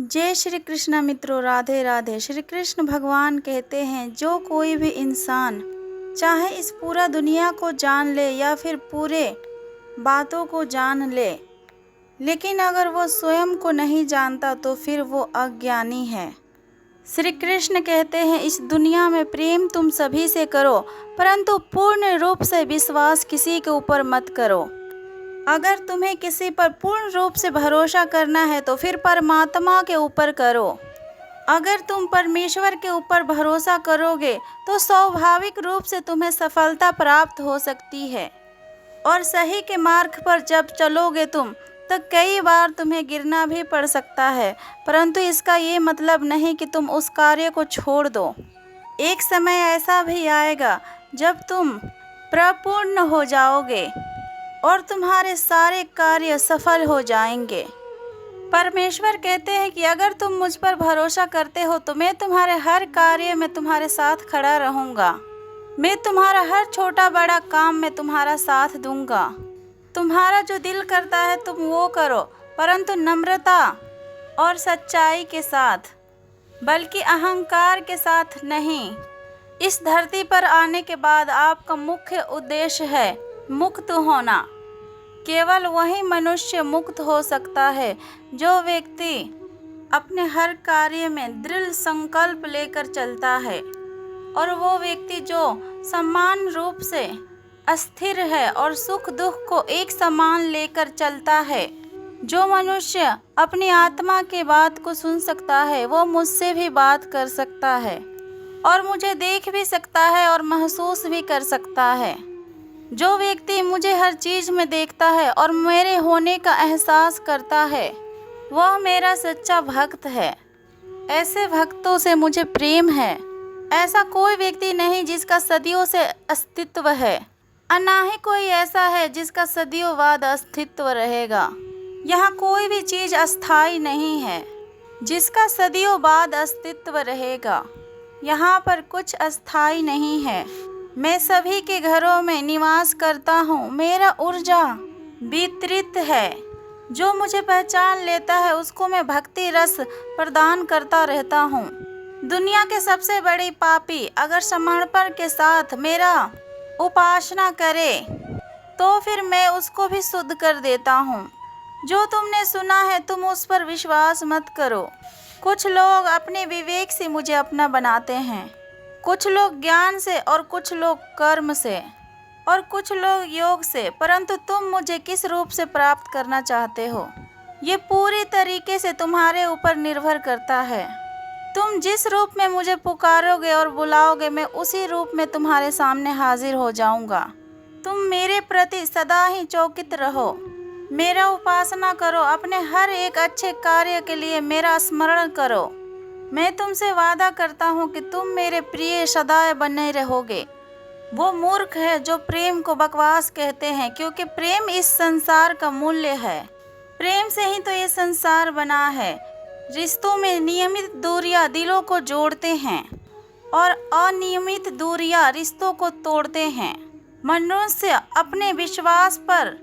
जय श्री कृष्ण मित्रों, राधे राधे। श्री कृष्ण भगवान कहते हैं, जो कोई भी इंसान चाहे इस पूरा दुनिया को जान ले या फिर पूरे बातों को जान ले, लेकिन अगर वो स्वयं को नहीं जानता तो फिर वो अज्ञानी है। श्री कृष्ण कहते हैं, इस दुनिया में प्रेम तुम सभी से करो, परंतु पूर्ण रूप से विश्वास किसी के ऊपर मत करो। अगर तुम्हें किसी पर पूर्ण रूप से भरोसा करना है तो फिर परमात्मा के ऊपर करो। अगर तुम परमेश्वर के ऊपर भरोसा करोगे तो स्वाभाविक रूप से तुम्हें सफलता प्राप्त हो सकती है। और सही के मार्ग पर जब चलोगे तुम, तो कई बार तुम्हें गिरना भी पड़ सकता है, परंतु इसका ये मतलब नहीं कि तुम उस कार्य को छोड़ दो। एक समय ऐसा भी आएगा जब तुम परिपूर्ण हो जाओगे और तुम्हारे सारे कार्य सफल हो जाएंगे। परमेश्वर कहते हैं कि अगर तुम मुझ पर भरोसा करते हो तो मैं तुम्हारे हर कार्य में तुम्हारे साथ खड़ा रहूँगा। मैं तुम्हारा हर छोटा बड़ा काम में तुम्हारा साथ दूंगा। तुम्हारा जो दिल करता है तुम वो करो, परंतु नम्रता और सच्चाई के साथ, बल्कि अहंकार के साथ नहीं। इस धरती पर आने के बाद आपका मुख्य उद्देश्य है मुक्त होना। केवल वही मनुष्य मुक्त हो सकता है जो व्यक्ति अपने हर कार्य में दृढ़ संकल्प लेकर चलता है, और वो व्यक्ति जो समान रूप से अस्थिर है और सुख दुख को एक समान लेकर चलता है। जो मनुष्य अपनी आत्मा की बात को सुन सकता है वो मुझसे भी बात कर सकता है और मुझे देख भी सकता है और महसूस भी कर सकता है। जो व्यक्ति मुझे हर चीज़ में देखता है और मेरे होने का एहसास करता है वह मेरा सच्चा भक्त है। ऐसे भक्तों से मुझे प्रेम है। ऐसा कोई व्यक्ति नहीं जिसका सदियों से अस्तित्व है, और ना ही कोई ऐसा है जिसका सदियों बाद अस्तित्व रहेगा। यहाँ कोई भी चीज़ अस्थाई नहीं है जिसका सदियों बाद अस्तित्व रहेगा। यहाँ पर कुछ अस्थाई नहीं है। मैं सभी के घरों में निवास करता हूँ। मेरा ऊर्जा वितरित है। जो मुझे पहचान लेता है उसको मैं भक्ति रस प्रदान करता रहता हूँ। दुनिया के सबसे बड़ी पापी अगर समर्पण के साथ मेरा उपासना करे तो फिर मैं उसको भी शुद्ध कर देता हूँ। जो तुमने सुना है तुम उस पर विश्वास मत करो। कुछ लोग अपने विवेक से मुझे अपना बनाते हैं, कुछ लोग ज्ञान से और कुछ लोग कर्म से और कुछ लोग योग से, परंतु तुम मुझे किस रूप से प्राप्त करना चाहते हो ये पूरी तरीके से तुम्हारे ऊपर निर्भर करता है। तुम जिस रूप में मुझे पुकारोगे और बुलाओगे मैं उसी रूप में तुम्हारे सामने हाजिर हो जाऊंगा। तुम मेरे प्रति सदा ही चौकित रहो, मेरा उपासना करो, अपने हर एक अच्छे कार्य के लिए मेरा स्मरण करो। मैं तुमसे वादा करता हूँ कि तुम मेरे प्रिय सदा बने रहोगे। वो मूर्ख है जो प्रेम को बकवास कहते हैं, क्योंकि प्रेम इस संसार का मूल्य है। प्रेम से ही तो ये संसार बना है। रिश्तों में नियमित दूरियां दिलों को जोड़ते हैं और अनियमित दूरियां रिश्तों को तोड़ते हैं। मनुष्य अपने विश्वास पर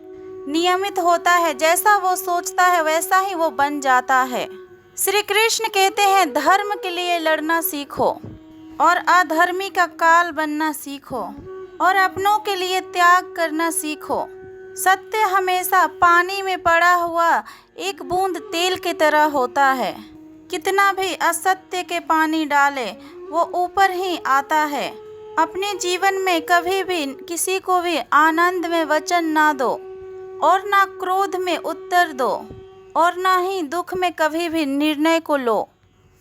नियमित होता है। जैसा वो सोचता है वैसा ही वो बन जाता है। श्री कृष्ण कहते हैं, धर्म के लिए लड़ना सीखो और अधर्मी का काल बनना सीखो और अपनों के लिए त्याग करना सीखो। सत्य हमेशा पानी में पड़ा हुआ एक बूंद तेल की तरह होता है। कितना भी असत्य के पानी डाले वो ऊपर ही आता है। अपने जीवन में कभी भी किसी को भी आनंद में वचन ना दो और ना क्रोध में उत्तर दो और ना ही दुख में कभी भी निर्णय को लो।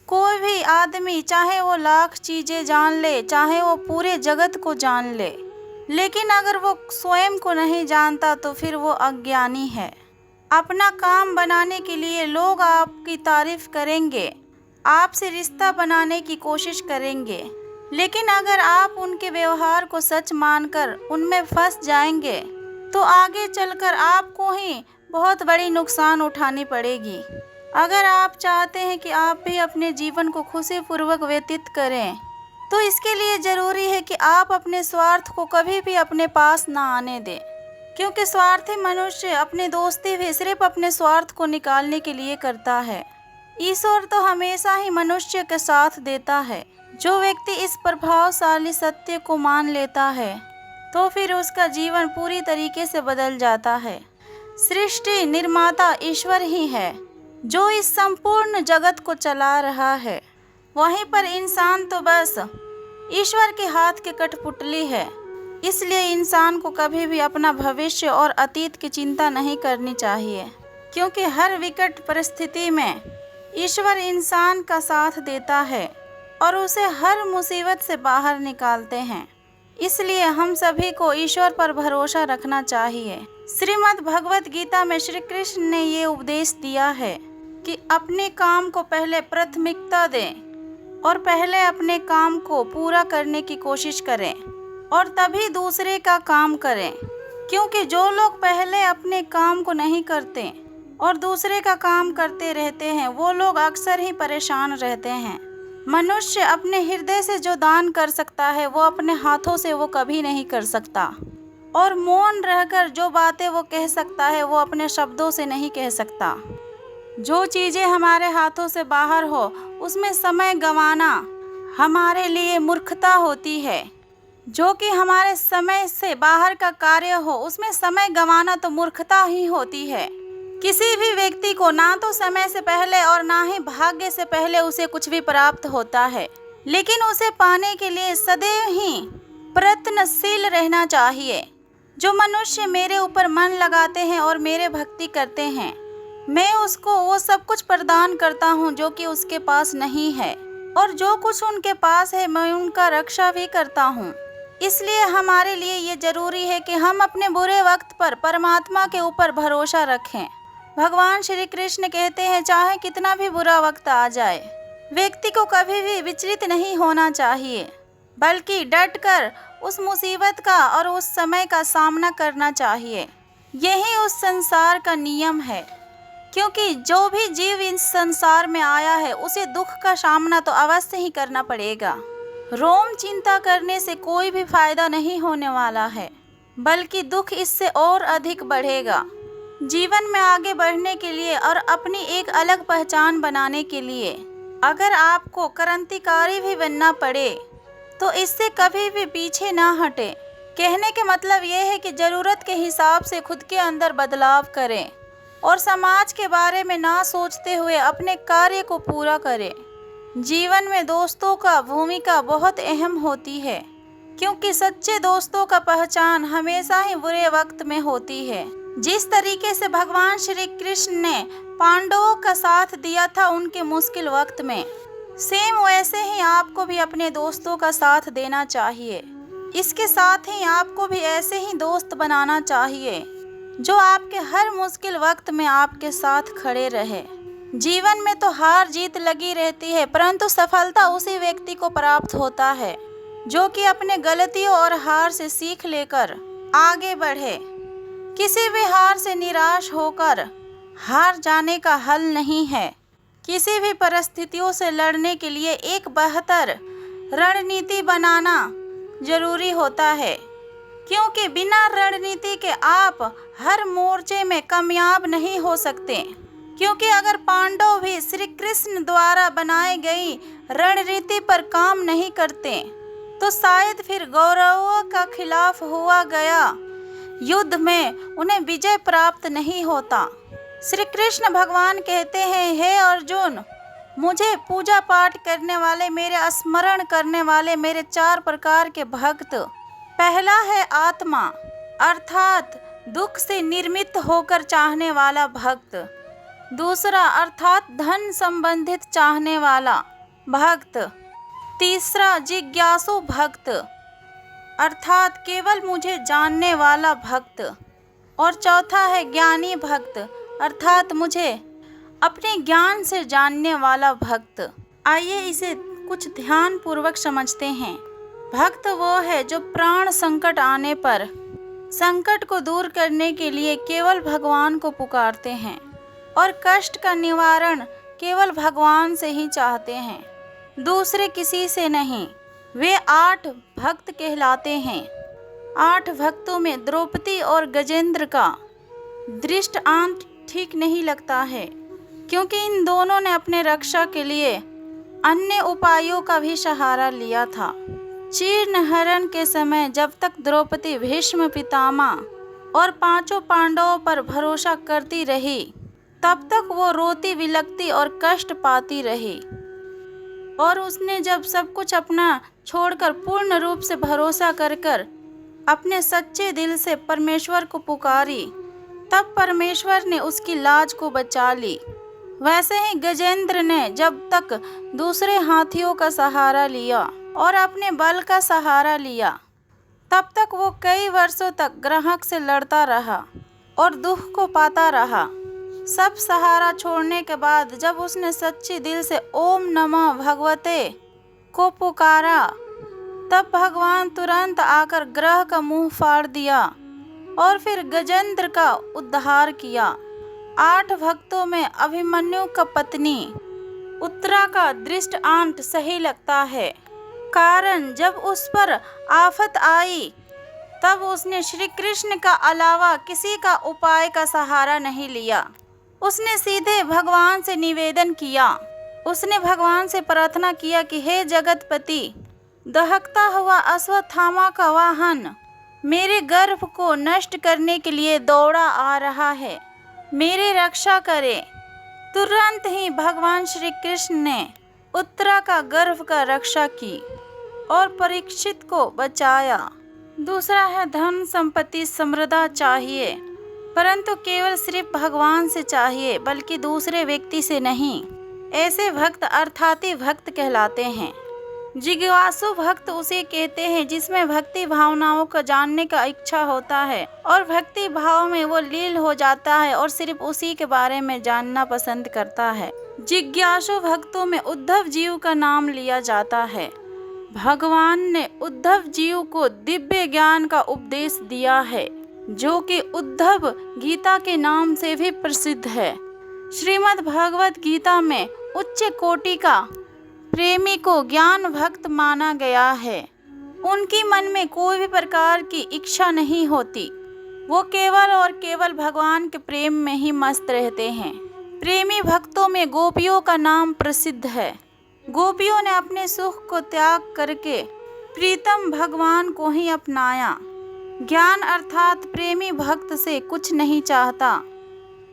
कोई भी आदमी चाहे वो लाख चीज़ें जान ले, चाहे वो पूरे जगत को जान ले, लेकिन अगर वो स्वयं को नहीं जानता तो फिर वो अज्ञानी है। अपना काम बनाने के लिए लोग आपकी तारीफ करेंगे, आपसे रिश्ता बनाने की कोशिश करेंगे, लेकिन अगर आप उनके व्यवहार को सच मानकर उनमें फंस जाएंगे तो आगे चलकर आपको ही बहुत बड़ी नुकसान उठानी पड़ेगी। अगर आप चाहते हैं कि आप भी अपने जीवन को खुशीपूर्वक व्यतीत करें तो इसके लिए ज़रूरी है कि आप अपने स्वार्थ को कभी भी अपने पास ना आने दें, क्योंकि स्वार्थी मनुष्य अपनी दोस्ती भी सिर्फ अपने स्वार्थ को निकालने के लिए करता है। ईश्वर तो हमेशा ही मनुष्य के साथ देता है। जो व्यक्ति इस प्रभावशाली सत्य को मान लेता है तो फिर उसका जीवन पूरी तरीके से बदल जाता है। सृष्टि निर्माता ईश्वर ही है जो इस संपूर्ण जगत को चला रहा है। वहीं पर इंसान तो बस ईश्वर के हाथ की कठपुतली है। इसलिए इंसान को कभी भी अपना भविष्य और अतीत की चिंता नहीं करनी चाहिए, क्योंकि हर विकट परिस्थिति में ईश्वर इंसान का साथ देता है और उसे हर मुसीबत से बाहर निकालते हैं। इसलिए हम सभी को ईश्वर पर भरोसा रखना चाहिए। श्रीमद् भगवत गीता में श्री कृष्ण ने ये उपदेश दिया है कि अपने काम को पहले प्राथमिकता दें और पहले अपने काम को पूरा करने की कोशिश करें और तभी दूसरे का काम करें, क्योंकि जो लोग पहले अपने काम को नहीं करते और दूसरे का काम करते रहते हैं वो लोग अक्सर ही परेशान रहते हैं। मनुष्य अपने हृदय से जो दान कर सकता है वो अपने हाथों से वो कभी नहीं कर सकता, और मौन रहकर जो बातें वो कह सकता है वो अपने शब्दों से नहीं कह सकता। जो चीज़ें हमारे हाथों से बाहर हो उसमें समय गंवाना हमारे लिए मूर्खता होती है। जो कि हमारे समय से बाहर का कार्य हो उसमें समय गंवाना तो मूर्खता ही होती है। किसी भी व्यक्ति को ना तो समय से पहले और ना ही भाग्य से पहले उसे कुछ भी प्राप्त होता है, लेकिन उसे पाने के लिए सदैव ही प्रयत्नशील रहना चाहिए। जो मनुष्य मेरे ऊपर मन लगाते हैं और मेरे भक्ति करते हैं, मैं उसको वो सब कुछ प्रदान करता हूँ जो कि उसके पास नहीं है, और जो कुछ उनके पास है मैं उनका रक्षा भी करता हूँ। इसलिए हमारे लिए ये जरूरी है कि हम अपने बुरे वक्त पर परमात्मा के ऊपर भरोसा रखें। भगवान श्री कृष्ण कहते हैं, चाहे कितना भी बुरा वक्त आ जाए, व्यक्ति को कभी भी विचलित नहीं होना चाहिए, बल्कि डटकर उस मुसीबत का और उस समय का सामना करना चाहिए। यही उस संसार का नियम है, क्योंकि जो भी जीव इस संसार में आया है उसे दुख का सामना तो अवश्य ही करना पड़ेगा। रोम चिंता करने से कोई भी फायदा नहीं होने वाला है, बल्कि दुख इससे और अधिक बढ़ेगा। जीवन में आगे बढ़ने के लिए और अपनी एक अलग पहचान बनाने के लिए अगर आपको क्रांतिकारी भी बनना पड़े तो इससे कभी भी पीछे ना हटे। कहने के मतलब ये है कि ज़रूरत के हिसाब से खुद के अंदर बदलाव करें और समाज के बारे में ना सोचते हुए अपने कार्य को पूरा करें। जीवन में दोस्तों का भूमिका बहुत अहम होती है, क्योंकि सच्चे दोस्तों का पहचान हमेशा ही बुरे वक्त में होती है। जिस तरीके से भगवान श्री कृष्ण ने पांडवों का साथ दिया था उनके मुश्किल वक्त में, सेम वैसे ही आपको भी अपने दोस्तों का साथ देना चाहिए। इसके साथ ही आपको भी ऐसे ही दोस्त बनाना चाहिए जो आपके हर मुश्किल वक्त में आपके साथ खड़े रहे। जीवन में तो हार जीत लगी रहती है, परंतु सफलता उसी व्यक्ति को प्राप्त होता है जो कि अपने गलतियों और हार से सीख लेकर आगे बढ़े। किसी भी हार से निराश होकर हार जाने का हल नहीं है। किसी भी परिस्थितियों से लड़ने के लिए एक बेहतर रणनीति बनाना जरूरी होता है, क्योंकि बिना रणनीति के आप हर मोर्चे में कामयाब नहीं हो सकते। क्योंकि अगर पांडव भी श्री कृष्ण द्वारा बनाई गई रणनीति पर काम नहीं करते तो शायद फिर कौरवों का खिलाफ हुआ गया युद्ध में उन्हें विजय प्राप्त नहीं होता। श्री कृष्ण भगवान कहते हैं, हे अर्जुन, मुझे पूजा पाठ करने वाले, मेरे स्मरण करने वाले मेरे 4 प्रकार के भक्त। पहला है आत्मा, अर्थात दुख से निर्मित होकर चाहने वाला भक्त। दूसरा अर्थात धन संबंधित चाहने वाला भक्त। तीसरा जिज्ञासु भक्त, अर्थात केवल मुझे जानने वाला भक्त। और चौथा है ज्ञानी भक्त, अर्थात मुझे अपने ज्ञान से जानने वाला भक्त। आइए इसे कुछ ध्यान पूर्वक समझते हैं। भक्त वो है जो प्राण संकट आने पर संकट को दूर करने के लिए केवल भगवान को पुकारते हैं और कष्ट का निवारण केवल भगवान से ही चाहते हैं, दूसरे किसी से नहीं। वे 8 भक्त कहलाते हैं। 8 भक्तों में द्रौपदी और गजेंद्र का दृष्टांत ठीक नहीं लगता है, क्योंकि इन दोनों ने अपने रक्षा के लिए अन्य उपायों का भी सहारा लिया था। चीरहरण के समय जब तक द्रौपदी भीष्म पितामह और पांचों पांडवों पर भरोसा करती रही, तब तक वो रोती बिलखती और कष्ट पाती रही। और उसने जब सब कुछ अपना छोड़कर पूर्ण रूप से भरोसा कर अपने सच्चे दिल से परमेश्वर को पुकारी, तब परमेश्वर ने उसकी लाज को बचा ली। वैसे ही गजेंद्र ने जब तक दूसरे हाथियों का सहारा लिया और अपने बल का सहारा लिया, तब तक वो कई वर्षों तक ग्रहक से लड़ता रहा और दुख को पाता रहा। सब सहारा छोड़ने के बाद जब उसने सच्चे दिल से ओम नमः भगवते को पुकारा, तब भगवान तुरंत आकर ग्रह का मुंह फाड़ दिया और फिर गजेंद्र का उद्धार किया। 8 भक्तों में अभिमन्यु का पत्नी उत्तरा का दृष्टांत सही लगता है, कारण जब उस पर आफत आई तब उसने श्री कृष्ण का अलावा किसी का उपाय का सहारा नहीं लिया। उसने सीधे भगवान से निवेदन किया। उसने भगवान से प्रार्थना किया कि हे जगतपति, दहकता हुआ अश्वत्थामा का वाहन मेरे गर्भ को नष्ट करने के लिए दौड़ा आ रहा है, मेरी रक्षा करे। तुरंत ही भगवान श्री कृष्ण ने उत्तरा का गर्भ का रक्षा की और परीक्षित को बचाया। दूसरा है धन संपत्ति समृद्धा चाहिए, परंतु केवल सिर्फ भगवान से चाहिए, बल्कि दूसरे व्यक्ति से नहीं। ऐसे भक्त अर्थाती भक्त कहलाते हैं। जिज्ञासु भक्त उसे कहते हैं जिसमें भक्ति भावनाओं को जानने का इच्छा होता है और भक्ति भाव में वो लीन हो जाता है और सिर्फ उसी के बारे में जानना पसंद करता है। जिज्ञासु भक्तों में उद्धव जीव का नाम लिया जाता है। भगवान ने उद्धव जीव को दिव्य ज्ञान का उपदेश दिया है, जो कि उद्धव गीता के नाम से भी प्रसिद्ध है। श्रीमद् भगवत गीता में उच्च कोटि का प्रेमी को ज्ञान भक्त माना गया है। उनकी मन में कोई भी प्रकार की इच्छा नहीं होती, वो केवल और केवल भगवान के प्रेम में ही मस्त रहते हैं। प्रेमी भक्तों में गोपियों का नाम प्रसिद्ध है। गोपियों ने अपने सुख को त्याग करके प्रीतम भगवान को ही अपनाया। ज्ञान अर्थात प्रेमी भक्त से कुछ नहीं चाहता,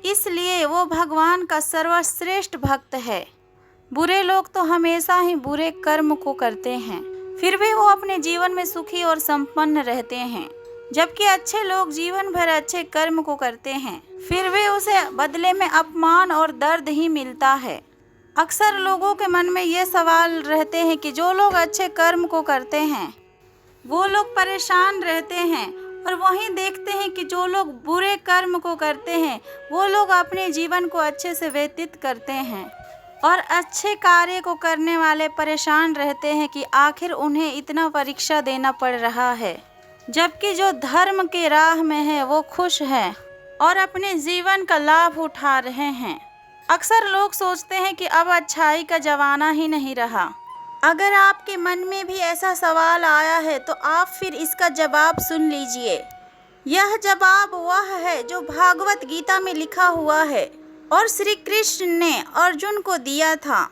इसलिए वो भगवान का सर्वश्रेष्ठ भक्त है। बुरे लोग तो हमेशा ही बुरे कर्म को करते हैं, फिर भी वो अपने जीवन में सुखी और संपन्न रहते हैं, जबकि अच्छे लोग जीवन भर अच्छे कर्म को करते हैं, फिर भी उसे बदले में अपमान और दर्द ही मिलता है। अक्सर लोगों के मन में ये सवाल रहते हैं कि जो लोग अच्छे कर्म को करते हैं वो लोग परेशान रहते हैं, और वहीं देखते हैं कि जो लोग बुरे कर्म को करते हैं वो लोग अपने जीवन को अच्छे से व्यतीत करते हैं, और अच्छे कार्य को करने वाले परेशान रहते हैं कि आखिर उन्हें इतना परीक्षा देना पड़ रहा है, जबकि जो धर्म के राह में है वो खुश है और अपने जीवन का लाभ उठा रहे हैं। अक्सर लोग सोचते हैं कि अब अच्छाई का जमाना ही नहीं रहा। अगर आपके मन में भी ऐसा सवाल आया है तो आप फिर इसका जवाब सुन लीजिए। यह जवाब वह है जो भागवत गीता में लिखा हुआ है और श्री कृष्ण ने अर्जुन को दिया था।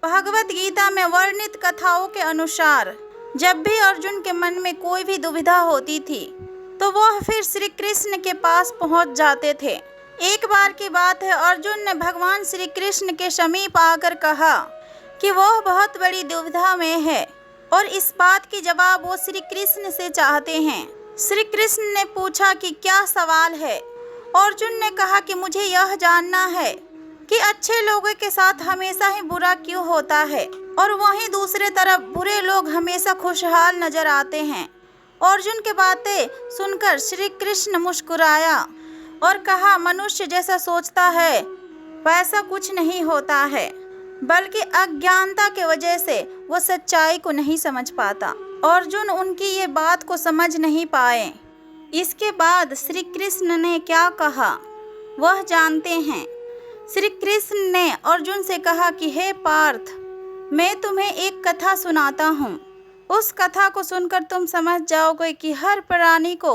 भागवत गीता में वर्णित कथाओं के अनुसार जब भी अर्जुन के मन में कोई भी दुविधा होती थी तो वह फिर श्री कृष्ण के पास पहुंच जाते थे। एक बार की बात है, अर्जुन ने भगवान श्री कृष्ण के समीप आकर कहा कि वह बहुत बड़ी दुविधा में है और इस बात की जवाब वो श्री कृष्ण से चाहते हैं। श्री कृष्ण ने पूछा कि क्या सवाल है। अर्जुन ने कहा कि मुझे यह जानना है कि अच्छे लोगों के साथ हमेशा ही बुरा क्यों होता है और वहीं दूसरे तरफ बुरे लोग हमेशा खुशहाल नजर आते हैं। अर्जुन की बातें सुनकर श्री कृष्ण मुस्कुराया और कहा, मनुष्य जैसा सोचता है वैसा कुछ नहीं होता है, बल्कि अज्ञानता की वजह से वो सच्चाई को नहीं समझ पाता। अर्जुन उनकी ये बात को समझ नहीं पाए। इसके बाद श्री कृष्ण ने क्या कहा वह जानते हैं। श्री कृष्ण ने अर्जुन से कहा कि हे पार्थ, मैं तुम्हें एक कथा सुनाता हूँ। उस कथा को सुनकर तुम समझ जाओगे कि हर प्राणी को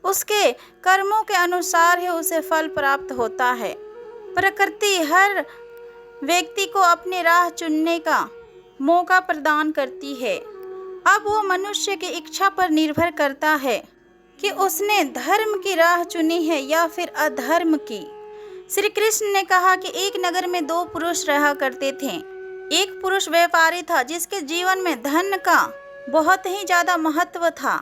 उसके कर्मों के अनुसार ही उसे फल प्राप्त होता है। प्रकृति हर व्यक्ति को अपनी राह चुनने का मौका प्रदान करती है। अब वो मनुष्य की इच्छा पर निर्भर करता है कि उसने धर्म की राह चुनी है या फिर अधर्म की। श्री कृष्ण ने कहा कि एक नगर में दो पुरुष रहा करते थे। एक पुरुष व्यापारी था जिसके जीवन में धन का बहुत ही ज़्यादा महत्व था।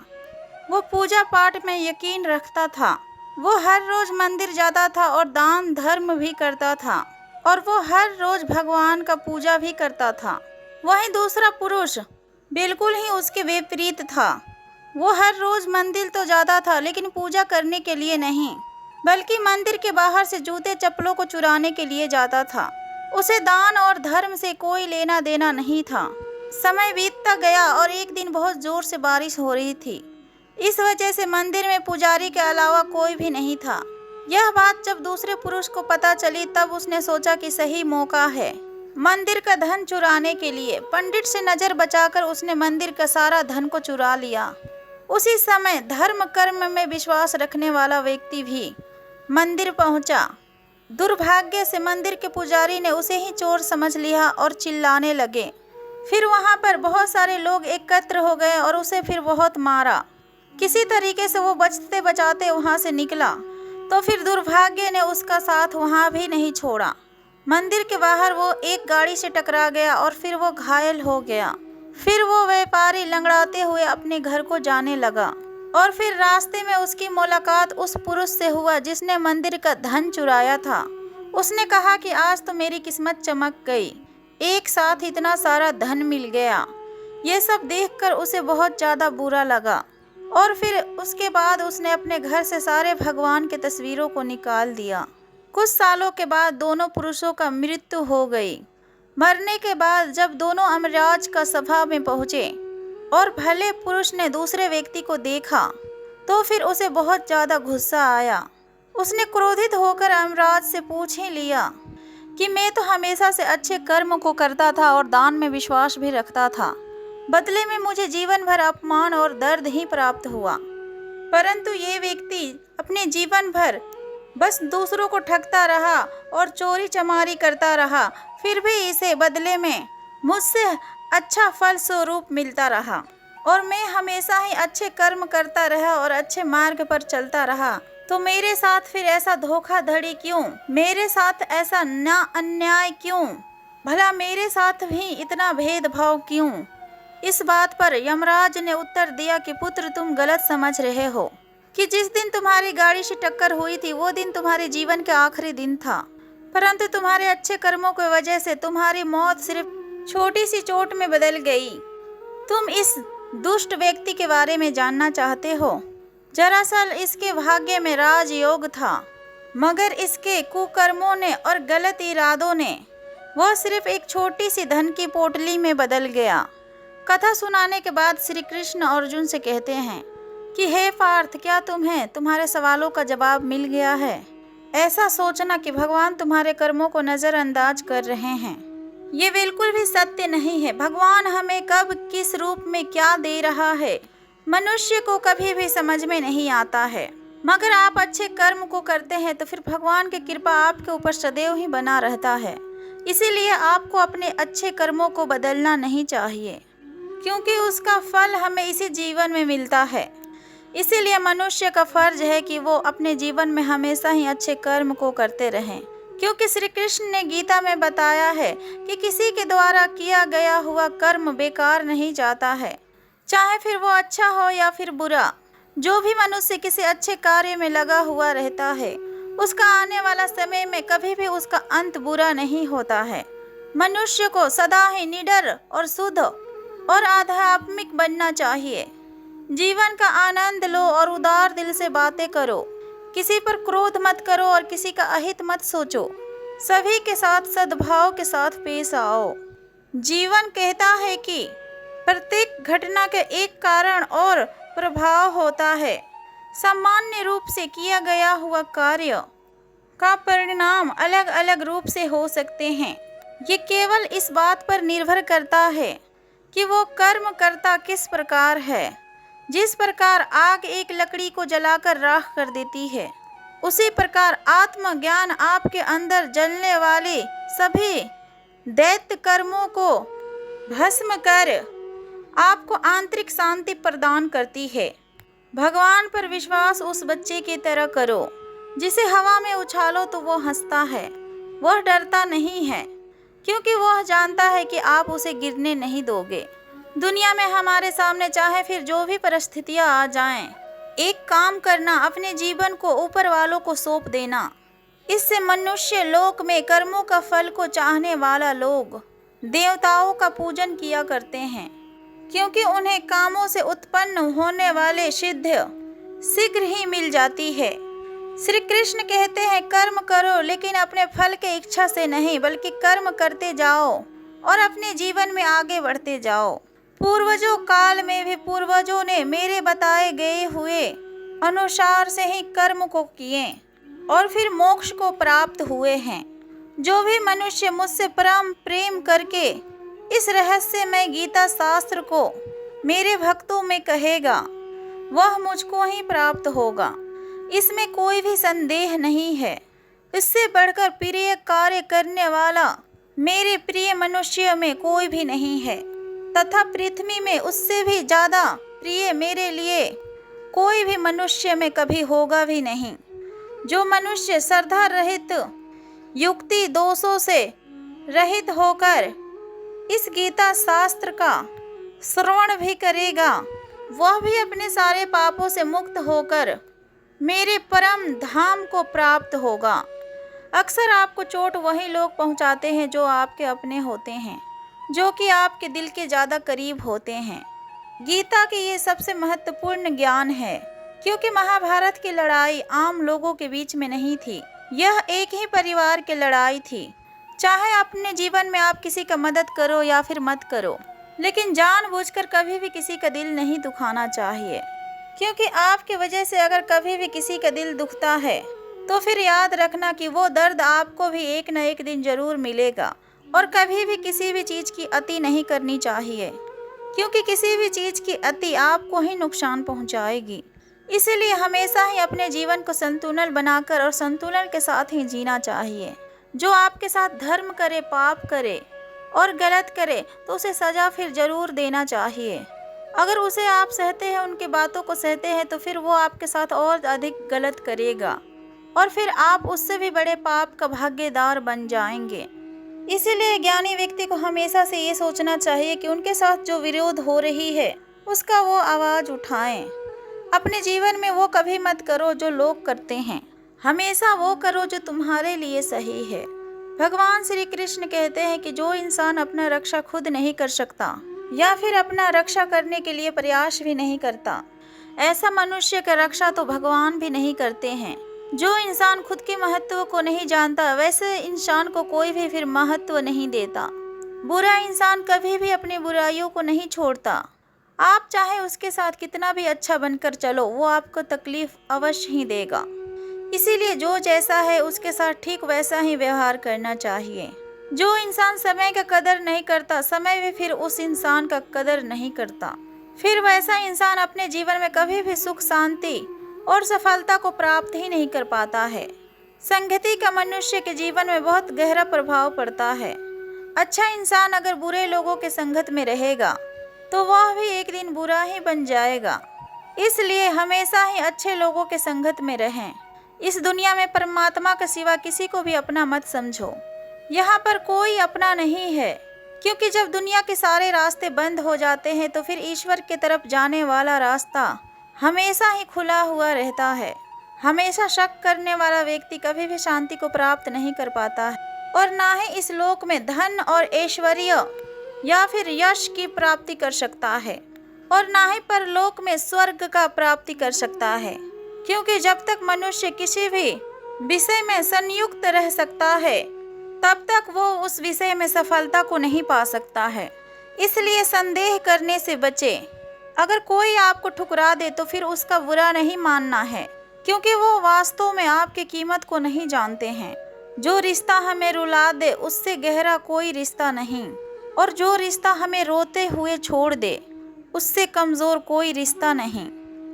वो पूजा पाठ में यकीन रखता था। वो हर रोज मंदिर जाता था और दान धर्म भी करता था और वो हर रोज भगवान का पूजा भी करता था। वहीं दूसरा पुरुष बिल्कुल ही उसके विपरीत था। वो हर रोज मंदिर तो जाता था लेकिन पूजा करने के लिए नहीं, बल्कि मंदिर के बाहर से जूते चप्पलों को चुराने के लिए जाता था। उसे दान और धर्म से कोई लेना देना नहीं था। समय बीतता गया और एक दिन बहुत जोर से बारिश हो रही थी। इस वजह से मंदिर में पुजारी के अलावा कोई भी नहीं था। यह बात जब दूसरे पुरुष को पता चली तब उसने सोचा कि सही मौका है मंदिर का धन चुराने के लिए। पंडित से नजर बचाकर उसने मंदिर का सारा धन को चुरा लिया। उसी समय धर्म कर्म में विश्वास रखने वाला व्यक्ति भी मंदिर पहुंचा। दुर्भाग्य से मंदिर के पुजारी ने उसे ही चोर समझ लिया और चिल्लाने लगे। फिर वहां पर बहुत सारे लोग एकत्र हो गए और उसे फिर बहुत मारा। किसी तरीके से वो बचते बचाते वहां से निकला तो फिर दुर्भाग्य ने उसका साथ वहां भी नहीं छोड़ा। मंदिर के बाहर वो एक गाड़ी से टकरा गया और फिर वो घायल हो गया। फिर वो व्यापारी लंगड़ाते हुए अपने घर को जाने लगा और फिर रास्ते में उसकी मुलाकात उस पुरुष से हुआ जिसने मंदिर का धन चुराया था। उसने कहा कि आज तो मेरी किस्मत चमक गई, एक साथ इतना सारा धन मिल गया। ये सब देखकर उसे बहुत ज़्यादा बुरा लगा और फिर उसके बाद उसने अपने घर से सारे भगवान के तस्वीरों को निकाल दिया। कुछ सालों के बाद दोनों पुरुषों का मृत्यु हो गई। मरने के बाद जब दोनों अमराज का सभा में पहुँचे और भले पुरुष ने दूसरे व्यक्ति को देखा तो फिर उसे बहुत ज़्यादा गुस्सा आया। उसने क्रोधित होकर अमराज से पूछ ही लिया कि मैं तो हमेशा से अच्छे कर्म को करता था और दान में विश्वास भी रखता था, बदले में मुझे जीवन भर अपमान और दर्द ही प्राप्त हुआ। परंतु ये व्यक्ति अपने जीवन भर बस दूसरों को ठगता रहा और चोरी चमारी करता रहा, फिर भी इसे बदले में मुझसे अच्छा फल स्वरूप मिलता रहा और मैं हमेशा ही अच्छे कर्म करता रहा और अच्छे मार्ग पर चलता रहा। तो मेरे साथ फिर ऐसा धोखाधड़ी क्यों? मेरे साथ ऐसा ना अन्याय क्यों? भला मेरे साथ भी इतना भेदभाव क्यों? इस बात पर यमराज ने उत्तर दिया कि पुत्र, तुम गलत समझ रहे हो कि जिस दिन तुम्हारी गाड़ी से टक्कर हुई थी वो दिन तुम्हारे जीवन के आखिरी दिन था, परंतु तुम्हारे अच्छे कर्मों की वजह से तुम्हारी मौत सिर्फ छोटी सी चोट में बदल गई। तुम इस दुष्ट व्यक्ति के बारे में जानना चाहते हो? दरअसल इसके भाग्य में राजयोग था, मगर इसके कुकर्मों ने और गलत इरादों ने वह सिर्फ एक छोटी सी धन की पोटली में बदल गया। कथा सुनाने के बाद श्री कृष्ण अर्जुन से कहते हैं कि हे पार्थ, क्या तुम्हारे सवालों का जवाब मिल गया है? ऐसा सोचना कि भगवान तुम्हारे कर्मों को नज़रअंदाज कर रहे हैं, ये बिल्कुल भी सत्य नहीं है। भगवान हमें कब किस रूप में क्या दे रहा है मनुष्य को कभी भी समझ में नहीं आता है। मगर आप अच्छे कर्म को करते हैं तो फिर भगवान की कृपा आपके ऊपर सदैव ही बना रहता है। इसीलिए आपको अपने अच्छे कर्मों को बदलना नहीं चाहिए, क्योंकि उसका फल हमें इसी जीवन में मिलता है। इसीलिए मनुष्य का फर्ज है कि वो अपने जीवन में हमेशा ही अच्छे कर्म को करते रहें, क्योंकि श्री कृष्ण ने गीता में बताया है कि किसी के द्वारा किया गया हुआ कर्म बेकार नहीं जाता है, चाहे फिर वो अच्छा हो या फिर बुरा। जो भी मनुष्य किसी अच्छे कार्य में लगा हुआ रहता है उसका आने वाला समय में कभी भी उसका अंत बुरा नहीं होता है। मनुष्य को सदा ही निडर और शुद्ध और आध्यात्मिक बनना चाहिए। जीवन का आनंद लो और उदार दिल से बातें करो। किसी पर क्रोध मत करो और किसी का अहित मत सोचो। सभी के साथ सद्भाव के साथ पेश आओ। जीवन कहता है कि प्रत्येक घटना के एक कारण और प्रभाव होता है। सामान्य रूप से किया गया हुआ कार्य का परिणाम अलग अलग रूप से हो सकते हैं। ये केवल इस बात पर निर्भर करता है कि वो कर्म करता किस प्रकार है। जिस प्रकार आग एक लकड़ी को जलाकर राख कर देती है, उसी प्रकार आत्मज्ञान आपके अंदर जलने वाले सभी दैत्य कर्मों को भस्म कर आपको आंतरिक शांति प्रदान करती है। भगवान पर विश्वास उस बच्चे की तरह करो जिसे हवा में उछालो तो वो हंसता है। वह डरता नहीं है क्योंकि वह जानता है कि आप उसे गिरने नहीं दोगे। दुनिया में हमारे सामने चाहे फिर जो भी परिस्थितियां आ जाएं, एक काम करना, अपने जीवन को ऊपर वालों को सौंप देना। इससे मनुष्य लोक में कर्मों का फल को चाहने वाला लोग देवताओं का पूजन किया करते हैं, क्योंकि उन्हें कामों से उत्पन्न होने वाले सिद्धि शीघ्र ही मिल जाती है। श्री कृष्ण कहते हैं, कर्म करो लेकिन अपने फल के इच्छा से नहीं, बल्कि कर्म करते जाओ और अपने जीवन में आगे बढ़ते जाओ। पूर्वजों काल में भी पूर्वजों ने मेरे बताए गए हुए अनुसार से ही कर्म को किए और फिर मोक्ष को प्राप्त हुए हैं। जो भी मनुष्य मुझसे परम प्रेम करके इस रहस्यमय गीता शास्त्र को मेरे भक्तों में कहेगा, वह मुझको ही प्राप्त होगा। इसमें कोई भी संदेह नहीं है। इससे बढ़कर प्रिय कार्य करने वाला मेरे प्रिय मनुष्य में कोई भी नहीं है, तथा पृथ्वी में उससे भी ज़्यादा प्रिय मेरे लिए कोई भी मनुष्य में कभी होगा भी नहीं। जो मनुष्य श्रद्धा रहित, युक्ति दोषों से रहित होकर इस गीता शास्त्र का श्रवण भी करेगा, वह भी अपने सारे पापों से मुक्त होकर मेरे परम धाम को प्राप्त होगा। अक्सर आपको चोट वही लोग पहुंचाते हैं जो आपके अपने होते हैं, जो कि आपके दिल के ज़्यादा करीब होते हैं। गीता की ये सबसे महत्वपूर्ण ज्ञान है, क्योंकि महाभारत की लड़ाई आम लोगों के बीच में नहीं थी। यह एक ही परिवार की लड़ाई थी। चाहे अपने जीवन में आप किसी का मदद करो या फिर मत करो, लेकिन जानबूझकर कभी भी किसी का दिल नहीं दुखाना चाहिए, क्योंकि आपकी वजह से अगर कभी भी किसी का दिल दुखता है तो फिर याद रखना कि वो दर्द आपको भी एक न एक दिन जरूर मिलेगा। और कभी भी किसी भी चीज़ की अति नहीं करनी चाहिए, क्योंकि किसी भी चीज़ की अति आपको ही नुकसान पहुंचाएगी। इसीलिए हमेशा ही अपने जीवन को संतुलन बनाकर और संतुलन के साथ ही जीना चाहिए। जो आपके साथ धर्म करे, पाप करे और गलत करे तो उसे सज़ा फिर ज़रूर देना चाहिए। अगर उसे आप सहते हैं, उनकी बातों को सहते हैं, तो फिर वो आपके साथ और अधिक गलत करेगा और फिर आप उससे भी बड़े पाप का भागीदार बन जाएंगे। इसीलिए ज्ञानी व्यक्ति को हमेशा से ये सोचना चाहिए कि उनके साथ जो विरोध हो रही है उसका वो आवाज़ उठाएं। अपने जीवन में वो कभी मत करो जो लोग करते हैं, हमेशा वो करो जो तुम्हारे लिए सही है। भगवान श्री कृष्ण कहते हैं कि जो इंसान अपना रक्षा खुद नहीं कर सकता या फिर अपना रक्षा करने के लिए प्रयास भी नहीं करता, ऐसा मनुष्य का रक्षा तो भगवान भी नहीं करते हैं। जो इंसान खुद के महत्व को नहीं जानता, वैसे इंसान को कोई भी फिर महत्व नहीं देता। बुरा इंसान कभी भी अपनी बुराइयों को नहीं छोड़ता। आप चाहे उसके साथ कितना भी अच्छा बनकर चलो, वो आपको तकलीफ अवश्य ही देगा। इसीलिए जो जैसा है उसके साथ ठीक वैसा ही व्यवहार करना चाहिए। जो इंसान समय का कदर नहीं करता, समय भी फिर उस इंसान का कदर नहीं करता। फिर वैसा इंसान अपने जीवन में कभी भी सुख, शांति और सफलता को प्राप्त ही नहीं कर पाता है। संगति का मनुष्य के जीवन में बहुत गहरा प्रभाव पड़ता है। अच्छा इंसान अगर बुरे लोगों के संगत में रहेगा तो वह भी एक दिन बुरा ही बन जाएगा। इसलिए हमेशा ही अच्छे लोगों के संगत में रहें। इस दुनिया में परमात्मा के सिवा किसी को भी अपना मत समझो। यहाँ पर कोई अपना नहीं है, क्योंकि जब दुनिया के सारे रास्ते बंद हो जाते हैं तो फिर ईश्वर की तरफ जाने वाला रास्ता हमेशा ही खुला हुआ रहता है। हमेशा शक करने वाला व्यक्ति कभी भी शांति को प्राप्त नहीं कर पाता है, और ना ही इस लोक में धन और ऐश्वर्य या फिर यश की प्राप्ति कर सकता है, और ना ही परलोक में स्वर्ग का प्राप्ति कर सकता है। क्योंकि जब तक मनुष्य किसी भी विषय में संयुक्त रह सकता है, तब तक वो उस विषय में सफलता को नहीं पा सकता है। इसलिए संदेह करने से बचे। अगर कोई आपको ठुकरा दे तो फिर उसका बुरा नहीं मानना है, क्योंकि वो वास्तव में आपकी कीमत को नहीं जानते हैं। जो रिश्ता हमें रुला दे उससे गहरा कोई रिश्ता नहीं, और जो रिश्ता हमें रोते हुए छोड़ दे उससे कमज़ोर कोई रिश्ता नहीं।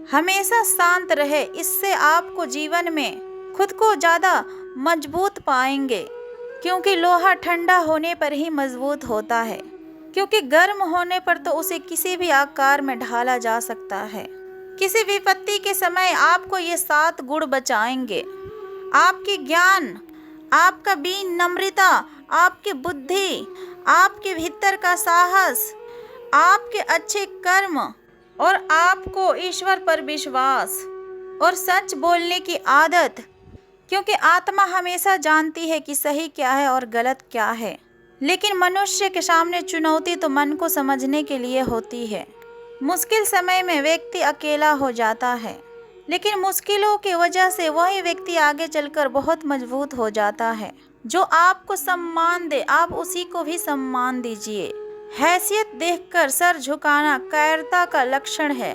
हमेशा शांत रहे, इससे आपको जीवन में खुद को ज़्यादा मजबूत पाएंगे। क्योंकि लोहा ठंडा होने पर ही मजबूत होता है, क्योंकि गर्म होने पर तो उसे किसी भी आकार में ढाला जा सकता है। किसी विपत्ति के समय आपको ये 7 गुण बचाएंगे। आपकी ज्ञान, आपका बीन नम्रता, आपकी बुद्धि, आपके भीतर का साहस, आपके अच्छे कर्म और आपको ईश्वर पर विश्वास और सच बोलने की आदत, क्योंकि आत्मा हमेशा जानती है कि सही क्या है और गलत क्या है। लेकिन मनुष्य के सामने चुनौती तो मन को समझने के लिए होती है। मुश्किल समय में व्यक्ति अकेला हो जाता है, लेकिन मुश्किलों की वजह से वही व्यक्ति आगे चलकर बहुत मजबूत हो जाता है। जो आपको सम्मान दे, आप उसी को भी सम्मान दीजिए। हैसियत देखकर सर झुकाना कायरता का लक्षण है।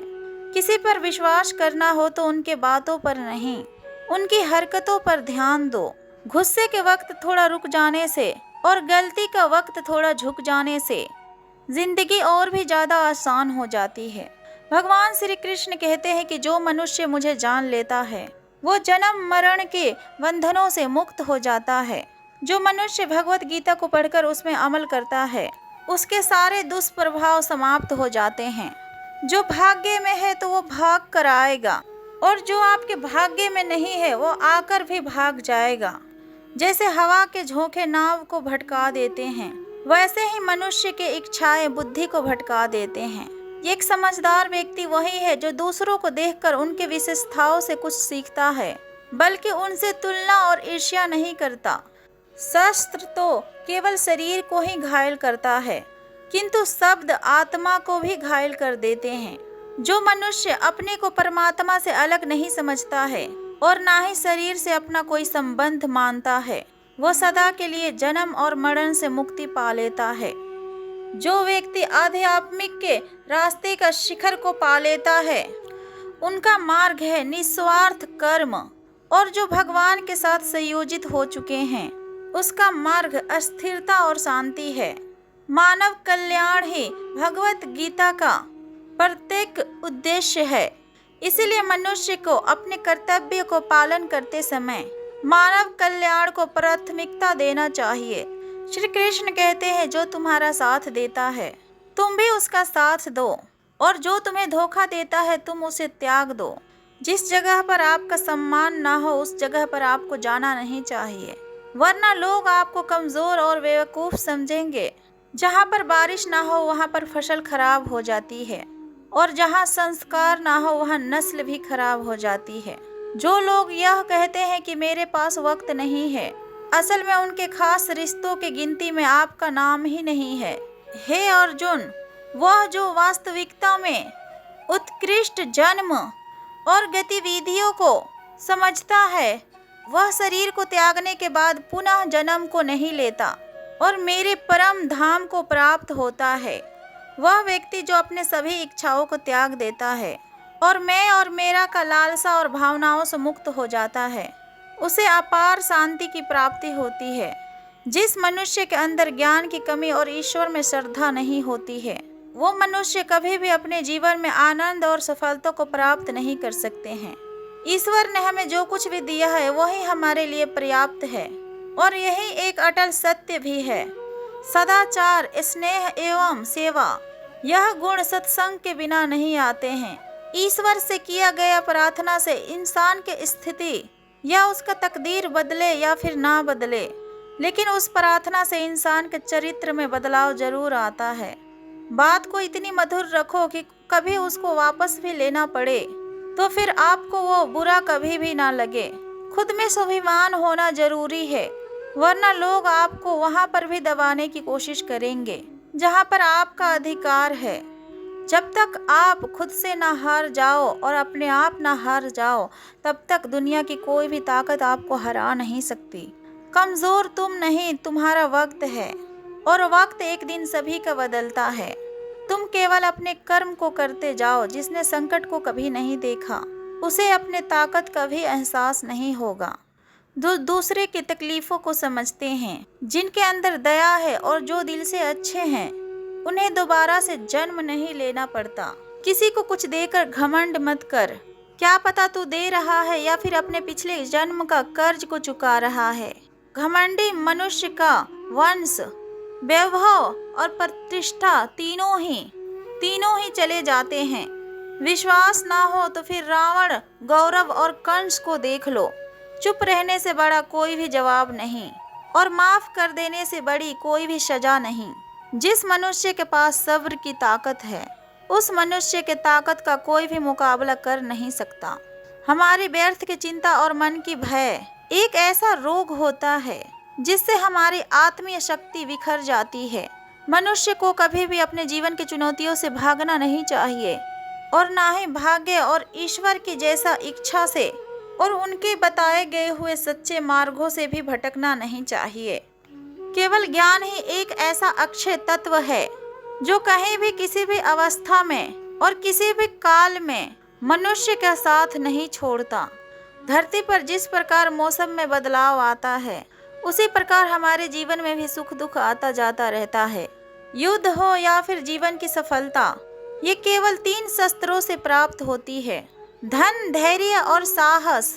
किसी पर विश्वास करना हो तो उनके बातों पर नहीं, उनकी हरकतों पर ध्यान दो। गुस्से के वक्त थोड़ा रुक जाने से और गलती का वक्त थोड़ा झुक जाने से जिंदगी और भी ज़्यादा आसान हो जाती है। भगवान श्री कृष्ण कहते हैं कि जो मनुष्य मुझे जान लेता है वो जन्म मरण के बंधनों से मुक्त हो जाता है। जो मनुष्य भगवत गीता को पढ़कर उसमें अमल करता है उसके सारे दुष्प्रभाव समाप्त हो जाते हैं। जो भाग्य में है तो वो भाग कर आएगा, और जो आपके भाग्य में नहीं है वो आकर भी भाग जाएगा। जैसे हवा के झोंके नाव को भटका देते हैं, वैसे ही मनुष्य के इच्छाएं बुद्धि को भटका देते हैं। एक समझदार व्यक्ति वही है जो दूसरों को देखकर उनके विशेषताओं से कुछ सीखता है, बल्कि उनसे तुलना और ईर्ष्या नहीं करता। शस्त्र तो केवल शरीर को ही घायल करता है, किंतु शब्द आत्मा को भी घायल कर देते हैं। जो मनुष्य अपने को परमात्मा से अलग नहीं समझता है और ना ही शरीर से अपना कोई संबंध मानता है, वो सदा के लिए जन्म और मरण से मुक्ति पा लेता है। जो व्यक्ति आध्यात्मिक के रास्ते का शिखर को पा लेता है उनका मार्ग है निस्वार्थ कर्म, और जो भगवान के साथ संयोजित हो चुके हैं उसका मार्ग अस्थिरता और शांति है। मानव कल्याण ही भगवत गीता का प्रत्येक उद्देश्य है। इसलिए मनुष्य को अपने कर्तव्य को पालन करते समय मानव कल्याण को प्राथमिकता देना चाहिए। श्री कृष्ण कहते हैं जो तुम्हारा साथ देता है तुम भी उसका साथ दो, और जो तुम्हें धोखा देता है तुम उसे त्याग दो। जिस जगह पर आपका सम्मान ना हो उस जगह पर आपको जाना नहीं चाहिए, वरना लोग आपको कमजोर और बेवकूफ समझेंगे। जहाँ पर बारिश ना हो वहाँ पर फसल खराब हो जाती है, और जहाँ संस्कार ना हो वहाँ नस्ल भी खराब हो जाती है। जो लोग यह कहते हैं कि मेरे पास वक्त नहीं है, असल में उनके खास रिश्तों की गिनती में आपका नाम ही नहीं है। हे अर्जुन, वह जो वास्तविकता में उत्कृष्ट जन्म और गतिविधियों को समझता है वह शरीर को त्यागने के बाद पुनः जन्म को नहीं लेता और मेरे परम धाम को प्राप्त होता है। वह व्यक्ति जो अपने सभी इच्छाओं को त्याग देता है और मैं और मेरा का लालसा और भावनाओं से मुक्त हो जाता है, उसे अपार शांति की प्राप्ति होती है। जिस मनुष्य के अंदर ज्ञान की कमी और ईश्वर में श्रद्धा नहीं होती है, वो मनुष्य कभी भी अपने जीवन में आनंद और सफलता को प्राप्त नहीं कर सकते हैं। ईश्वर ने हमें जो कुछ भी दिया है वही हमारे लिए पर्याप्त है, और यही एक अटल सत्य भी है। सदाचार, स्नेह एवं सेवा, यह गुण सत्संग के बिना नहीं आते हैं। ईश्वर से किया गया प्रार्थना से इंसान की स्थिति या उसका तकदीर बदले या फिर ना बदले, लेकिन उस प्रार्थना से इंसान के चरित्र में बदलाव जरूर आता है। बात को इतनी मधुर रखो कि कभी उसको वापस भी लेना पड़े तो फिर आपको वो बुरा कभी भी ना लगे। खुद में स्वाभिमान होना जरूरी है, वरना लोग आपको वहाँ पर भी दबाने की कोशिश करेंगे जहाँ पर आपका अधिकार है। जब तक आप खुद से ना हार जाओ और अपने आप ना हार जाओ, तब तक दुनिया की कोई भी ताकत आपको हरा नहीं सकती। कमज़ोर तुम नहीं, तुम्हारा वक्त है, और वक्त एक दिन सभी का बदलता है। तुम केवल अपने कर्म को करते जाओ। जिसने संकट को कभी नहीं देखा उसे अपने ताकत का भी एहसास नहीं होगा। जो दूसरे की तकलीफ़ों को समझते हैं, जिनके अंदर दया है और जो दिल से अच्छे हैं, उन्हें दोबारा से जन्म नहीं लेना पड़ता। किसी को कुछ देकर घमंड मत कर। क्या पता तू दे रहा है या फिर अपने पिछले जन्म का कर्ज को चुका रहा है। घमंडी मनुष्य का वंश, वैभव और प्रतिष्ठा तीनों ही चले जाते हैं। विश्वास ना हो तो फिर रावण, गौरव और कंस को देख लो। चुप रहने से बड़ा कोई भी जवाब नहीं और माफ कर देने से बड़ी कोई भी सजा नहीं। जिस मनुष्य के पास सब्र की ताकत है, उस मनुष्य के ताकत का कोई भी मुकाबला कर नहीं सकता। हमारी व्यर्थ की चिंता और मन की भय एक ऐसा रोग होता है जिससे हमारी आत्मीय शक्ति बिखर जाती है। मनुष्य को कभी भी अपने जीवन की चुनौतियों से भागना नहीं चाहिए और ना ही भाग्य और ईश्वर की जैसा इच्छा से और उनके बताए गए हुए सच्चे मार्गों से भी भटकना नहीं चाहिए। केवल ज्ञान ही एक ऐसा अक्षय तत्व है जो कहीं भी, किसी भी अवस्था में और किसी भी काल में मनुष्य का साथ नहीं छोड़ता। धरती पर जिस प्रकार मौसम में बदलाव आता है, उसी प्रकार हमारे जीवन में भी सुख दुख आता जाता रहता है। युद्ध हो या फिर जीवन की सफलता, ये केवल 3 शस्त्रों से प्राप्त होती है, धन, धैर्य और साहस।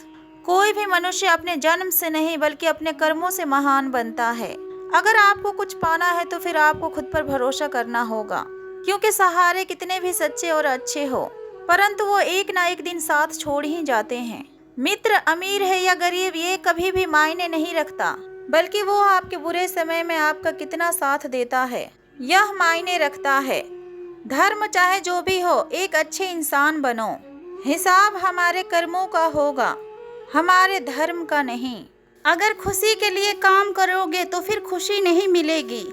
कोई भी मनुष्य अपने जन्म से नहीं बल्कि अपने कर्मों से महान बनता है। अगर आपको कुछ पाना है तो फिर आपको खुद पर भरोसा करना होगा, क्योंकि सहारे कितने भी सच्चे और अच्छे हो, परंतु वो एक ना एक दिन साथ छोड़ ही जाते हैं। मित्र अमीर है या गरीब, ये कभी भी मायने नहीं रखता, बल्कि वो आपके बुरे समय में आपका कितना साथ देता है, यह मायने रखता है। धर्म चाहे जो भी हो, एक अच्छे इंसान बनो। हिसाब हमारे कर्मों का होगा, हमारे धर्म का नहीं। अगर खुशी के लिए काम करोगे तो फिर खुशी नहीं मिलेगी,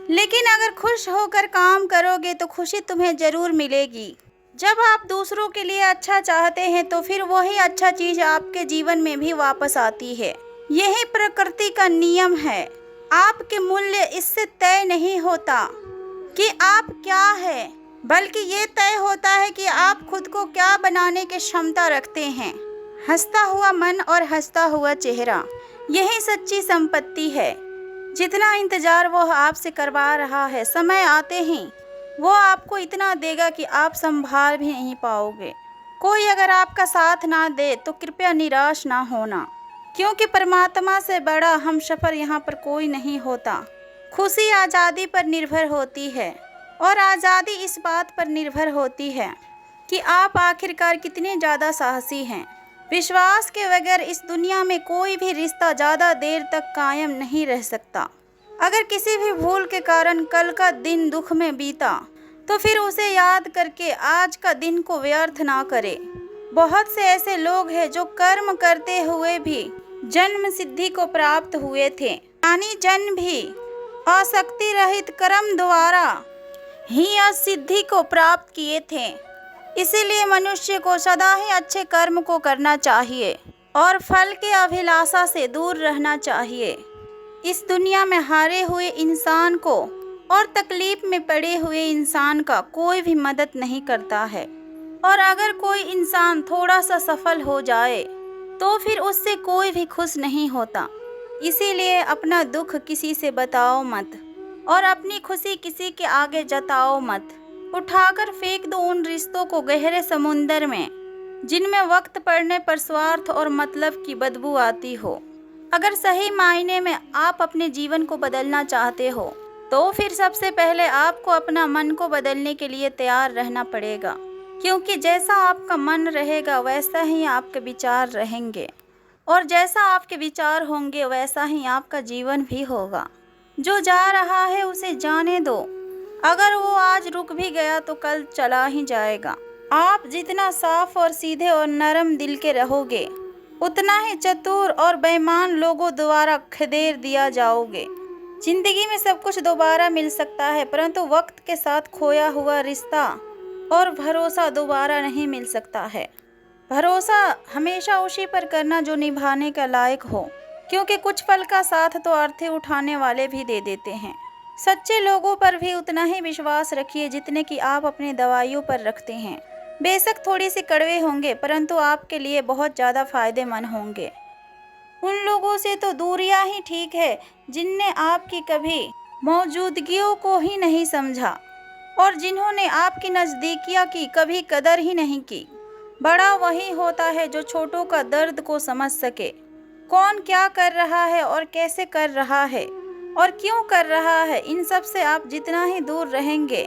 लेकिन अगर खुश होकर काम करोगे तो खुशी तुम्हें जरूर मिलेगी। जब आप दूसरों के लिए अच्छा चाहते हैं तो फिर वही अच्छा चीज आपके जीवन में भी वापस आती है। यही प्रकृति का नियम है। आपके मूल्य इससे तय नहीं होता कि आप क्या है, बल्कि ये तय होता है कि आप खुद को क्या बनाने की क्षमता रखते हैं। हंसता हुआ मन और हंसता हुआ चेहरा, यही सच्ची संपत्ति है। जितना इंतजार वो आपसे करवा रहा है, समय आते ही वो आपको इतना देगा कि आप संभाल भी नहीं पाओगे। कोई अगर आपका साथ ना दे तो कृपया निराश ना होना, क्योंकि परमात्मा से बड़ा हमसफर यहाँ पर कोई नहीं होता। खुशी आज़ादी पर निर्भर होती है और आज़ादी इस बात पर निर्भर होती है कि आप आखिरकार कितने ज़्यादा साहसी हैं। विश्वास के बगैर इस दुनिया में कोई भी रिश्ता ज़्यादा देर तक कायम नहीं रह सकता। अगर किसी भी भूल के कारण कल का दिन दुख में बीता तो फिर उसे याद करके आज का दिन को व्यर्थ ना करे। बहुत से ऐसे लोग हैं जो कर्म करते हुए भी जन्म सिद्धि को प्राप्त हुए थे, यानी जन्म भी आसक्ति रहित कर्म द्वारा ही सिद्धि को प्राप्त किए थे। इसीलिए मनुष्य को सदा ही अच्छे कर्म को करना चाहिए और फल के अभिलाषा से दूर रहना चाहिए। इस दुनिया में हारे हुए इंसान को और तकलीफ में पड़े हुए इंसान का कोई भी मदद नहीं करता है, और अगर कोई इंसान थोड़ा सा सफल हो जाए तो फिर उससे कोई भी खुश नहीं होता। इसीलिए अपना दुख किसी से बताओ मत और अपनी खुशी किसी के आगे जताओ मत। उठाकर फेंक दो उन रिश्तों को गहरे समुंदर में जिनमें वक्त पड़ने पर स्वार्थ और मतलब की बदबू आती हो। अगर सही मायने में आप अपने जीवन को बदलना चाहते हो तो फिर सबसे पहले आपको अपना मन को बदलने के लिए तैयार रहना पड़ेगा, क्योंकि जैसा आपका मन रहेगा वैसा ही आपके विचार रहेंगे, और जैसा आपके विचार होंगे वैसा ही आपका जीवन भी होगा। जो जा रहा है उसे जाने दो, अगर वो आज रुक भी गया तो कल चला ही जाएगा। आप जितना साफ और सीधे और नरम दिल के रहोगे, उतना ही चतुर और बेईमान लोगों द्वारा खदेड़ दिया जाओगे। जिंदगी में सब कुछ दोबारा मिल सकता है, परंतु वक्त के साथ खोया हुआ रिश्ता और भरोसा दोबारा नहीं मिल सकता है। भरोसा हमेशा उसी पर करना जो निभाने का लायक हो, क्योंकि कुछ पल का साथ तो अर्थी उठाने वाले भी दे देते हैं। सच्चे लोगों पर भी उतना ही विश्वास रखिए जितने कि आप अपनी दवाइयों पर रखते हैं। बेशक थोड़ी सी कड़वे होंगे, परंतु आपके लिए बहुत ज़्यादा फायदेमंद होंगे। उन लोगों से तो दूरियां ही ठीक है जिनने आपकी कभी मौजूदगियों को ही नहीं समझा और जिन्होंने आपकी नज़दीकियां की कभी कदर ही नहीं की। बड़ा वही होता है जो छोटों का दर्द को समझ सके। कौन क्या कर रहा है और कैसे कर रहा है और क्यों कर रहा है, इन सब से आप जितना ही दूर रहेंगे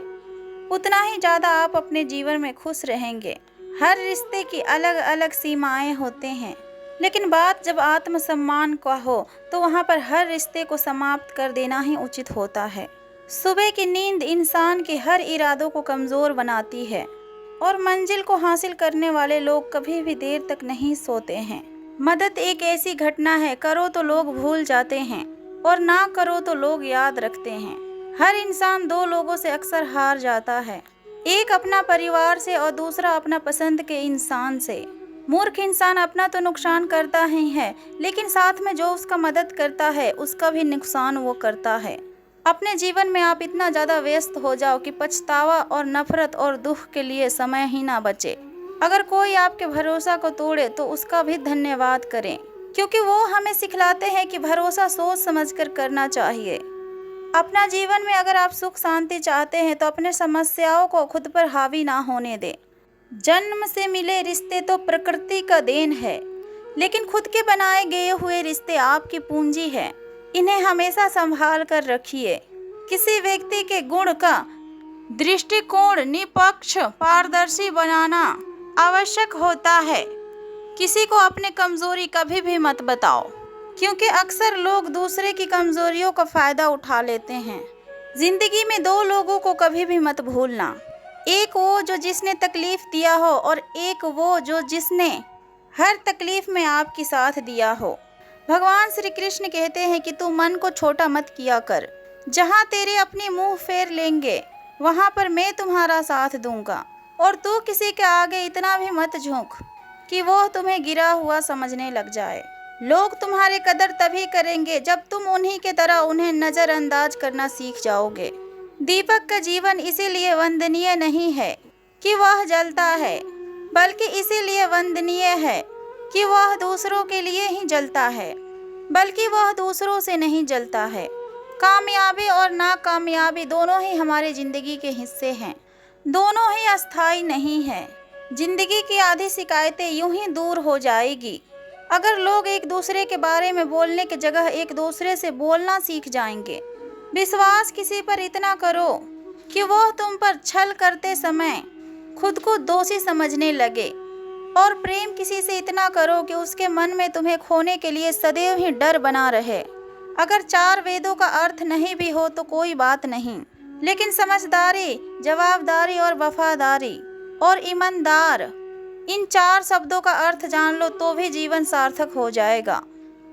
उतना ही ज़्यादा आप अपने जीवन में खुश रहेंगे। हर रिश्ते की अलग अलग सीमाएं होते हैं, लेकिन बात जब आत्मसम्मान का हो तो वहाँ पर हर रिश्ते को समाप्त कर देना ही उचित होता है। सुबह की नींद इंसान के हर इरादों को कमज़ोर बनाती है और मंजिल को हासिल करने वाले लोग कभी भी देर तक नहीं सोते हैं। मदद एक ऐसी घटना है, करो तो लोग भूल जाते हैं और ना करो तो लोग याद रखते हैं। हर इंसान दो लोगों से अक्सर हार जाता है, एक अपना परिवार से और दूसरा अपना पसंद के इंसान से। मूर्ख इंसान अपना तो नुकसान करता ही है, लेकिन साथ में जो उसका मदद करता है उसका भी नुकसान वो करता है। अपने जीवन में आप इतना ज़्यादा व्यस्त हो जाओ कि पछतावा और नफरत और दुख के लिए समय ही ना बचे। अगर कोई आपके भरोसा को तोड़े तो उसका भी धन्यवाद करें, क्योंकि वो हमें सिखलाते हैं कि भरोसा सोच समझकर करना चाहिए। अपना जीवन में अगर आप सुख शांति चाहते हैं तो अपने समस्याओं को खुद पर हावी ना होने दें। जन्म से मिले रिश्ते तो प्रकृति का देन है, लेकिन खुद के बनाए गए हुए रिश्ते आपकी पूंजी है। इन्हें हमेशा संभाल कर रखिए। किसी व्यक्ति के गुण का दृष्टिकोण निष्पक्ष पारदर्शी बनाना आवश्यक होता है। किसी को अपनी कमजोरी कभी भी मत बताओ, क्योंकि अक्सर लोग दूसरे की कमजोरियों का फायदा उठा लेते हैं। जिंदगी में दो लोगों को कभी भी मत भूलना, एक वो जो जिसने तकलीफ दिया हो और एक वो जो जिसने हर तकलीफ में आपकी साथ दिया हो। भगवान श्री कृष्ण कहते हैं कि तू मन को छोटा मत किया कर, जहाँ तेरे अपने मुंह फेर लेंगे वहाँ पर मैं तुम्हारा साथ दूंगा। और तू किसी के आगे इतना भी मत झुक कि वो तुम्हें गिरा हुआ समझने लग जाए। लोग तुम्हारी कदर तभी करेंगे जब तुम उन्हीं के तरह उन्हें नज़रअंदाज करना सीख जाओगे। दीपक का जीवन इसीलिए वंदनीय नहीं है कि वह जलता है, बल्कि इसीलिए वंदनीय है कि वह दूसरों के लिए ही जलता है, बल्कि वह दूसरों से नहीं जलता है। कामयाबी और नाकामयाबी दोनों ही हमारी ज़िंदगी के हिस्से हैं, दोनों ही अस्थायी नहीं हैं। जिंदगी की आधी शिकायतें यूं ही दूर हो जाएगी अगर लोग एक दूसरे के बारे में बोलने की जगह एक दूसरे से बोलना सीख जाएंगे। विश्वास किसी पर इतना करो कि वह तुम पर छल करते समय खुद को दोषी समझने लगे, और प्रेम किसी से इतना करो कि उसके मन में तुम्हें खोने के लिए सदैव ही डर बना रहे। अगर चार वेदों का अर्थ नहीं भी हो तो कोई बात नहीं, लेकिन समझदारी, जवाबदारी और वफादारी और ईमानदार, इन चार शब्दों का अर्थ जान लो तो भी जीवन सार्थक हो जाएगा।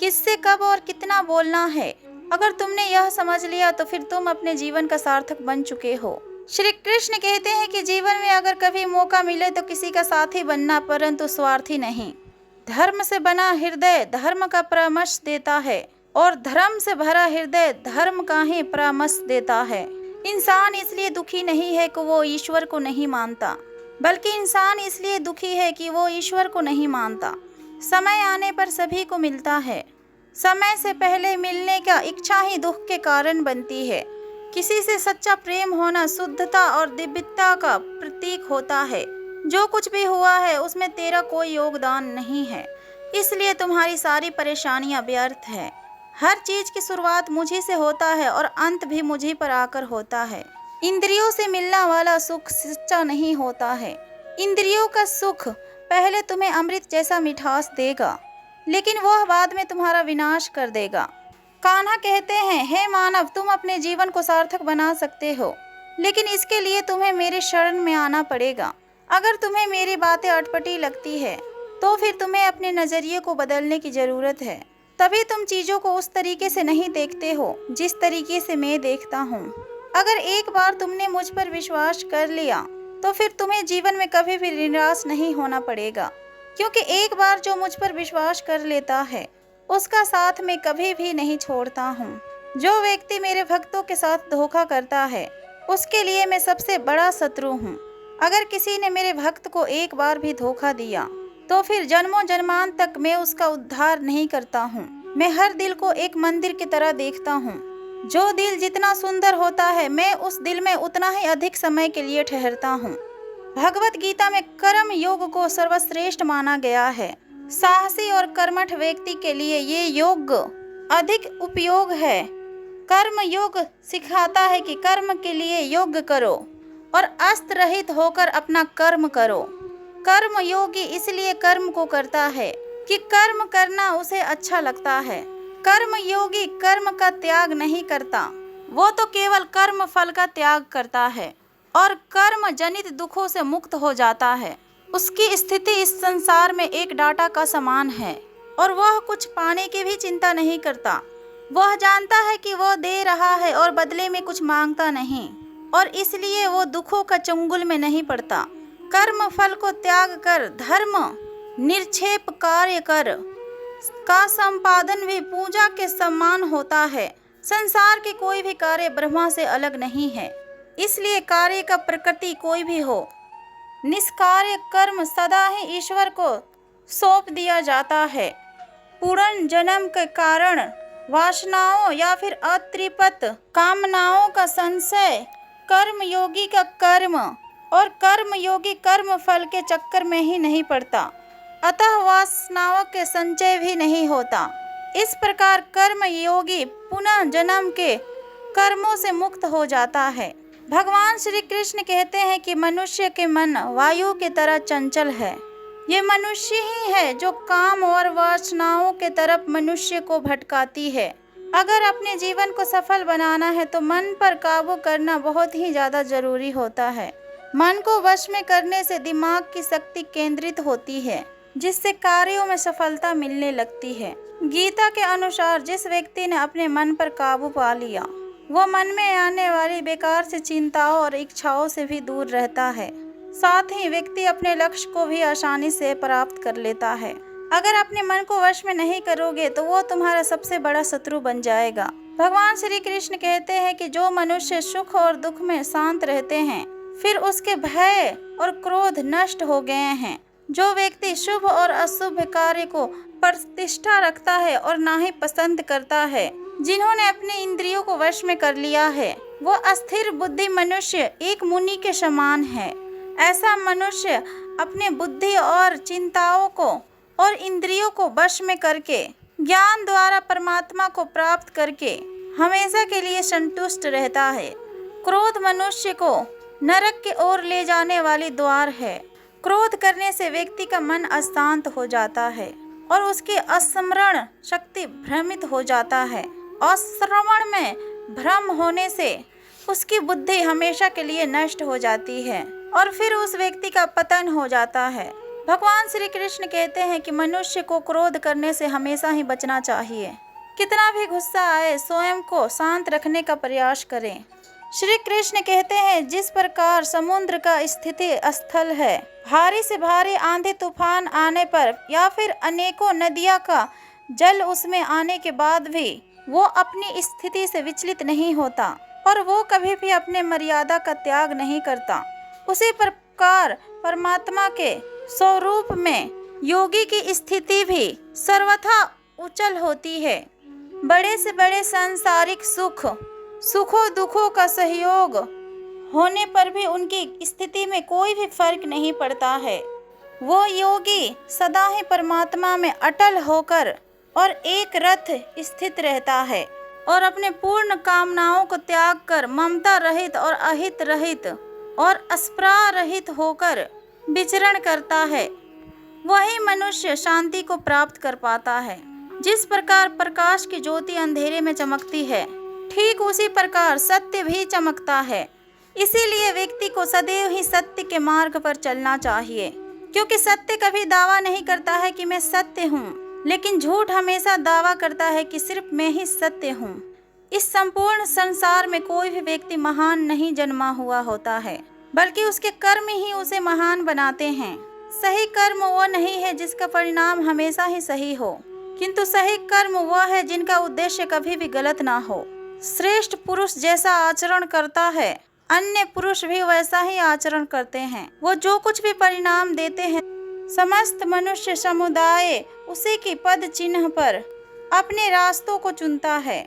किससे कब और कितना बोलना है, अगर तुमने यह समझ लिया तो फिर तुम अपने जीवन का सार्थक बन चुके हो। श्री कृष्ण कहते हैं कि जीवन में अगर कभी मौका मिले तो किसी का साथी बनना, परंतु स्वार्थी नहीं। धर्म से बना हृदय धर्म का परामर्श देता है, और धर्म से भरा हृदय धर्म का ही परामर्श देता है। इंसान इसलिए दुखी नहीं है कि वो ईश्वर को नहीं मानता, बल्कि इंसान इसलिए दुखी है कि वो ईश्वर को नहीं मानता। समय आने पर सभी को मिलता है, समय से पहले मिलने का इच्छा ही दुख के कारण बनती है। किसी से सच्चा प्रेम होना शुद्धता और दिव्यता का प्रतीक होता है। जो कुछ भी हुआ है उसमें तेरा कोई योगदान नहीं है, इसलिए तुम्हारी सारी परेशानियां व्यर्थ है। हर चीज की शुरुआत मुझी से होता है और अंत भी मुझी पर आकर होता है। इंद्रियों से मिलने वाला सुख सच्चा नहीं होता है। इंद्रियों का सुख पहले तुम्हें अमृत जैसा मिठास देगा, लेकिन वह बाद में तुम्हारा विनाश कर देगा। कान्हा कहते हैं, हे मानव, तुम अपने जीवन को सार्थक बना सकते हो, लेकिन इसके लिए तुम्हें मेरे शरण में आना पड़ेगा। अगर तुम्हें मेरी बातें अटपटी लगती है तो फिर तुम्हें अपने नज़रिए को बदलने की ज़रूरत है। तभी तुम चीज़ों को उस तरीके से नहीं देखते हो जिस तरीके से मैं देखता हूँ। अगर एक बार तुमने मुझ पर विश्वास कर लिया तो फिर तुम्हें जीवन में कभी भी निराश नहीं होना पड़ेगा, क्योंकि एक बार जो मुझ पर विश्वास कर लेता है उसका साथ मैं कभी भी नहीं छोड़ता हूँ। जो व्यक्ति मेरे भक्तों के साथ धोखा करता है उसके लिए मैं सबसे बड़ा शत्रु हूँ। अगर किसी ने मेरे भक्त को एक बार भी धोखा दिया तो फिर जन्मों जन्मान तक मैं उसका उद्धार नहीं करता हूँ। मैं हर दिल को एक मंदिर की तरह देखता हूँ। जो दिल जितना सुंदर होता है मैं उस दिल में उतना ही अधिक समय के लिए ठहरता हूँ। भगवत गीता में कर्म योग को सर्वश्रेष्ठ माना गया है। साहसी और कर्मठ व्यक्ति के लिए ये योग अधिक उपयोग है। कर्म योग सिखाता है कि कर्म के लिए योग करो और अस्त्र रहित होकर अपना कर्म करो। कर्म योगी इसलिए कर्म को करता है कि कर्म करना उसे अच्छा लगता है। कर्म योगी कर्म का त्याग नहीं करता, वो तो केवल कर्म फल का त्याग करता है और कर्म जनित दुखों से मुक्त हो जाता है। उसकी स्थिति इस संसार में एक डाटा का समान है और वह कुछ पाने की भी चिंता नहीं करता। वह जानता है कि वह दे रहा है और बदले में कुछ मांगता नहीं, और इसलिए वो दुखों का चंगुल में नहीं पड़ता। कर्म फल को त्याग कर धर्म निरक्षेप कार्य कर का संपादन भी पूजा के समान होता है। संसार के कोई भी कार्य ब्रह्मा से अलग नहीं है, इसलिए कार्य का प्रकृति कोई भी हो, निष्कार्य कर्म सदा ही ईश्वर को सौंप दिया जाता है। पूर्ण जन्म के कारण वासनाओं या फिर अतृप्त कामनाओं का संशय कर्मयोगी का कर्म और कर्मयोगी कर्म फल के चक्कर में ही नहीं पड़ता, अतः वासनाओं के संचय भी नहीं होता। इस प्रकार कर्मयोगी पुनः जन्म के कर्मों से मुक्त हो जाता है। भगवान श्री कृष्ण कहते हैं कि मनुष्य के मन वायु की तरह चंचल है। ये मनुष्य ही है जो काम और वासनाओं के तरफ मनुष्य को भटकाती है। अगर अपने जीवन को सफल बनाना है तो मन पर काबू करना बहुत ही ज्यादा जरूरी होता है। मन को वश में करने से दिमाग की शक्ति केंद्रित होती है, जिससे कार्यों में सफलता मिलने लगती है। गीता के अनुसार जिस व्यक्ति ने अपने मन पर काबू पा लिया, वो मन में आने वाली बेकार से चिंताओं और इच्छाओं से भी दूर रहता है। साथ ही व्यक्ति अपने लक्ष्य को भी आसानी से प्राप्त कर लेता है। अगर अपने मन को वश में नहीं करोगे तो वो तुम्हारा सबसे बड़ा शत्रु बन जाएगा। भगवान श्री कृष्ण कहते हैं कि जो मनुष्य सुख और दुख में शांत रहते हैं, फिर उसके भय और क्रोध नष्ट हो गए हैं। जो व्यक्ति शुभ और अशुभ कार्य को प्रतिष्ठा रखता है और ना ही पसंद करता है, जिन्होंने अपने इंद्रियों को वश में कर लिया है, वो अस्थिर बुद्धि मनुष्य एक मुनि के समान है। ऐसा मनुष्य अपने बुद्धि और चिंताओं को और इंद्रियों को वश में करके ज्ञान द्वारा परमात्मा को प्राप्त करके हमेशा के लिए संतुष्ट रहता है। क्रोध मनुष्य को नरक की ओर ले जाने वाली द्वार है। क्रोध करने से व्यक्ति का मन अशांत हो जाता है और उसकी स्मरण शक्ति भ्रमित हो जाता है। श्रवण में भ्रम होने से उसकी बुद्धि हमेशा के लिए नष्ट हो जाती है और फिर उस व्यक्ति का पतन हो जाता है। भगवान श्री कृष्ण कहते हैं कि मनुष्य को क्रोध करने से हमेशा ही बचना चाहिए। कितना भी गुस्सा आए, स्वयं को शांत रखने का प्रयास करें। श्री कृष्ण कहते हैं, जिस प्रकार समुद्र का स्थिति स्थल है, भारी से भारी आंधी तूफान आने पर या फिर अनेकों नदियों का जल उसमें आने के बाद भी वो अपनी स्थिति से विचलित नहीं होता और वो कभी भी अपने मर्यादा का त्याग नहीं करता। उसी प्रकार परमात्मा के स्वरूप में योगी की स्थिति भी सर्वथा उच्चल होती है। बड़े से बड़े सांसारिक सुखों दुखों का सहयोग होने पर भी उनकी स्थिति में कोई भी फर्क नहीं पड़ता है। वो योगी सदा ही परमात्मा में अटल होकर और एक रथ स्थित रहता है और अपने पूर्ण कामनाओं को त्याग कर ममता रहित और अहित रहित और अस्पृह रहित होकर विचरण करता है। वही मनुष्य शांति को प्राप्त कर पाता है। जिस प्रकार प्रकाश की ज्योति अंधेरे में चमकती है, ठीक उसी प्रकार सत्य भी चमकता है। इसीलिए व्यक्ति को सदैव ही सत्य के मार्ग पर चलना चाहिए, क्योंकि सत्य कभी दावा नहीं करता है कि मैं सत्य हूँ, लेकिन झूठ हमेशा दावा करता है कि सिर्फ मैं ही सत्य हूँ। इस संपूर्ण संसार में कोई भी व्यक्ति महान नहीं जन्मा हुआ होता है, बल्कि उसके कर्म ही उसे महान बनाते हैं। सही कर्म वो नहीं है जिसका परिणाम हमेशा ही सही हो, किंतु सही कर्म वह है जिनका उद्देश्य कभी भी गलत ना हो। श्रेष्ठ पुरुष जैसा आचरण करता है, अन्य पुरुष भी वैसा ही आचरण करते हैं। वो जो कुछ भी परिणाम देते हैं, समस्त मनुष्य समुदाय उसी की पद चिन्ह पर अपने रास्तों को चुनता है।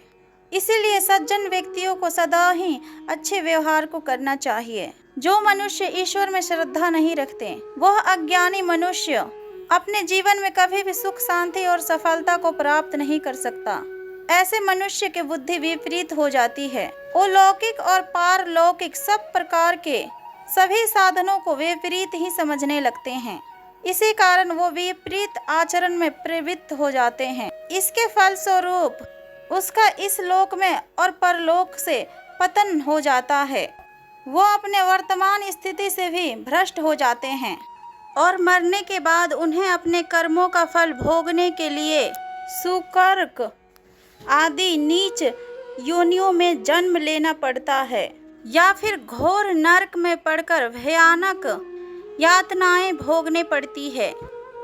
इसीलिए सज्जन व्यक्तियों को सदा ही अच्छे व्यवहार को करना चाहिए। जो मनुष्य ईश्वर में श्रद्धा नहीं रखते, वह अज्ञानी मनुष्य अपने जीवन में कभी भी सुख, शांति और सफलता को प्राप्त नहीं कर सकता। ऐसे मनुष्य की बुद्धि विपरीत हो जाती है। वो लौकिक और पारलौकिक सब प्रकार के सभी साधनों को विपरीत ही समझने लगते हैं। इसी कारण वो विपरीत आचरण में प्रवृत्त हो जाते हैं। इसके फलस्वरूप उसका इस लोक में और परलोक से पतन हो जाता है। वो अपने वर्तमान स्थिति से भी भ्रष्ट हो जाते हैं और मरने के बाद उन्हें अपने कर्मों का फल भोगने के लिए सुकर्क आदि नीच योनियों में जन्म लेना पड़ता है या फिर घोर नरक में पड़कर भयानक यातनाएं भोगने पड़ती है।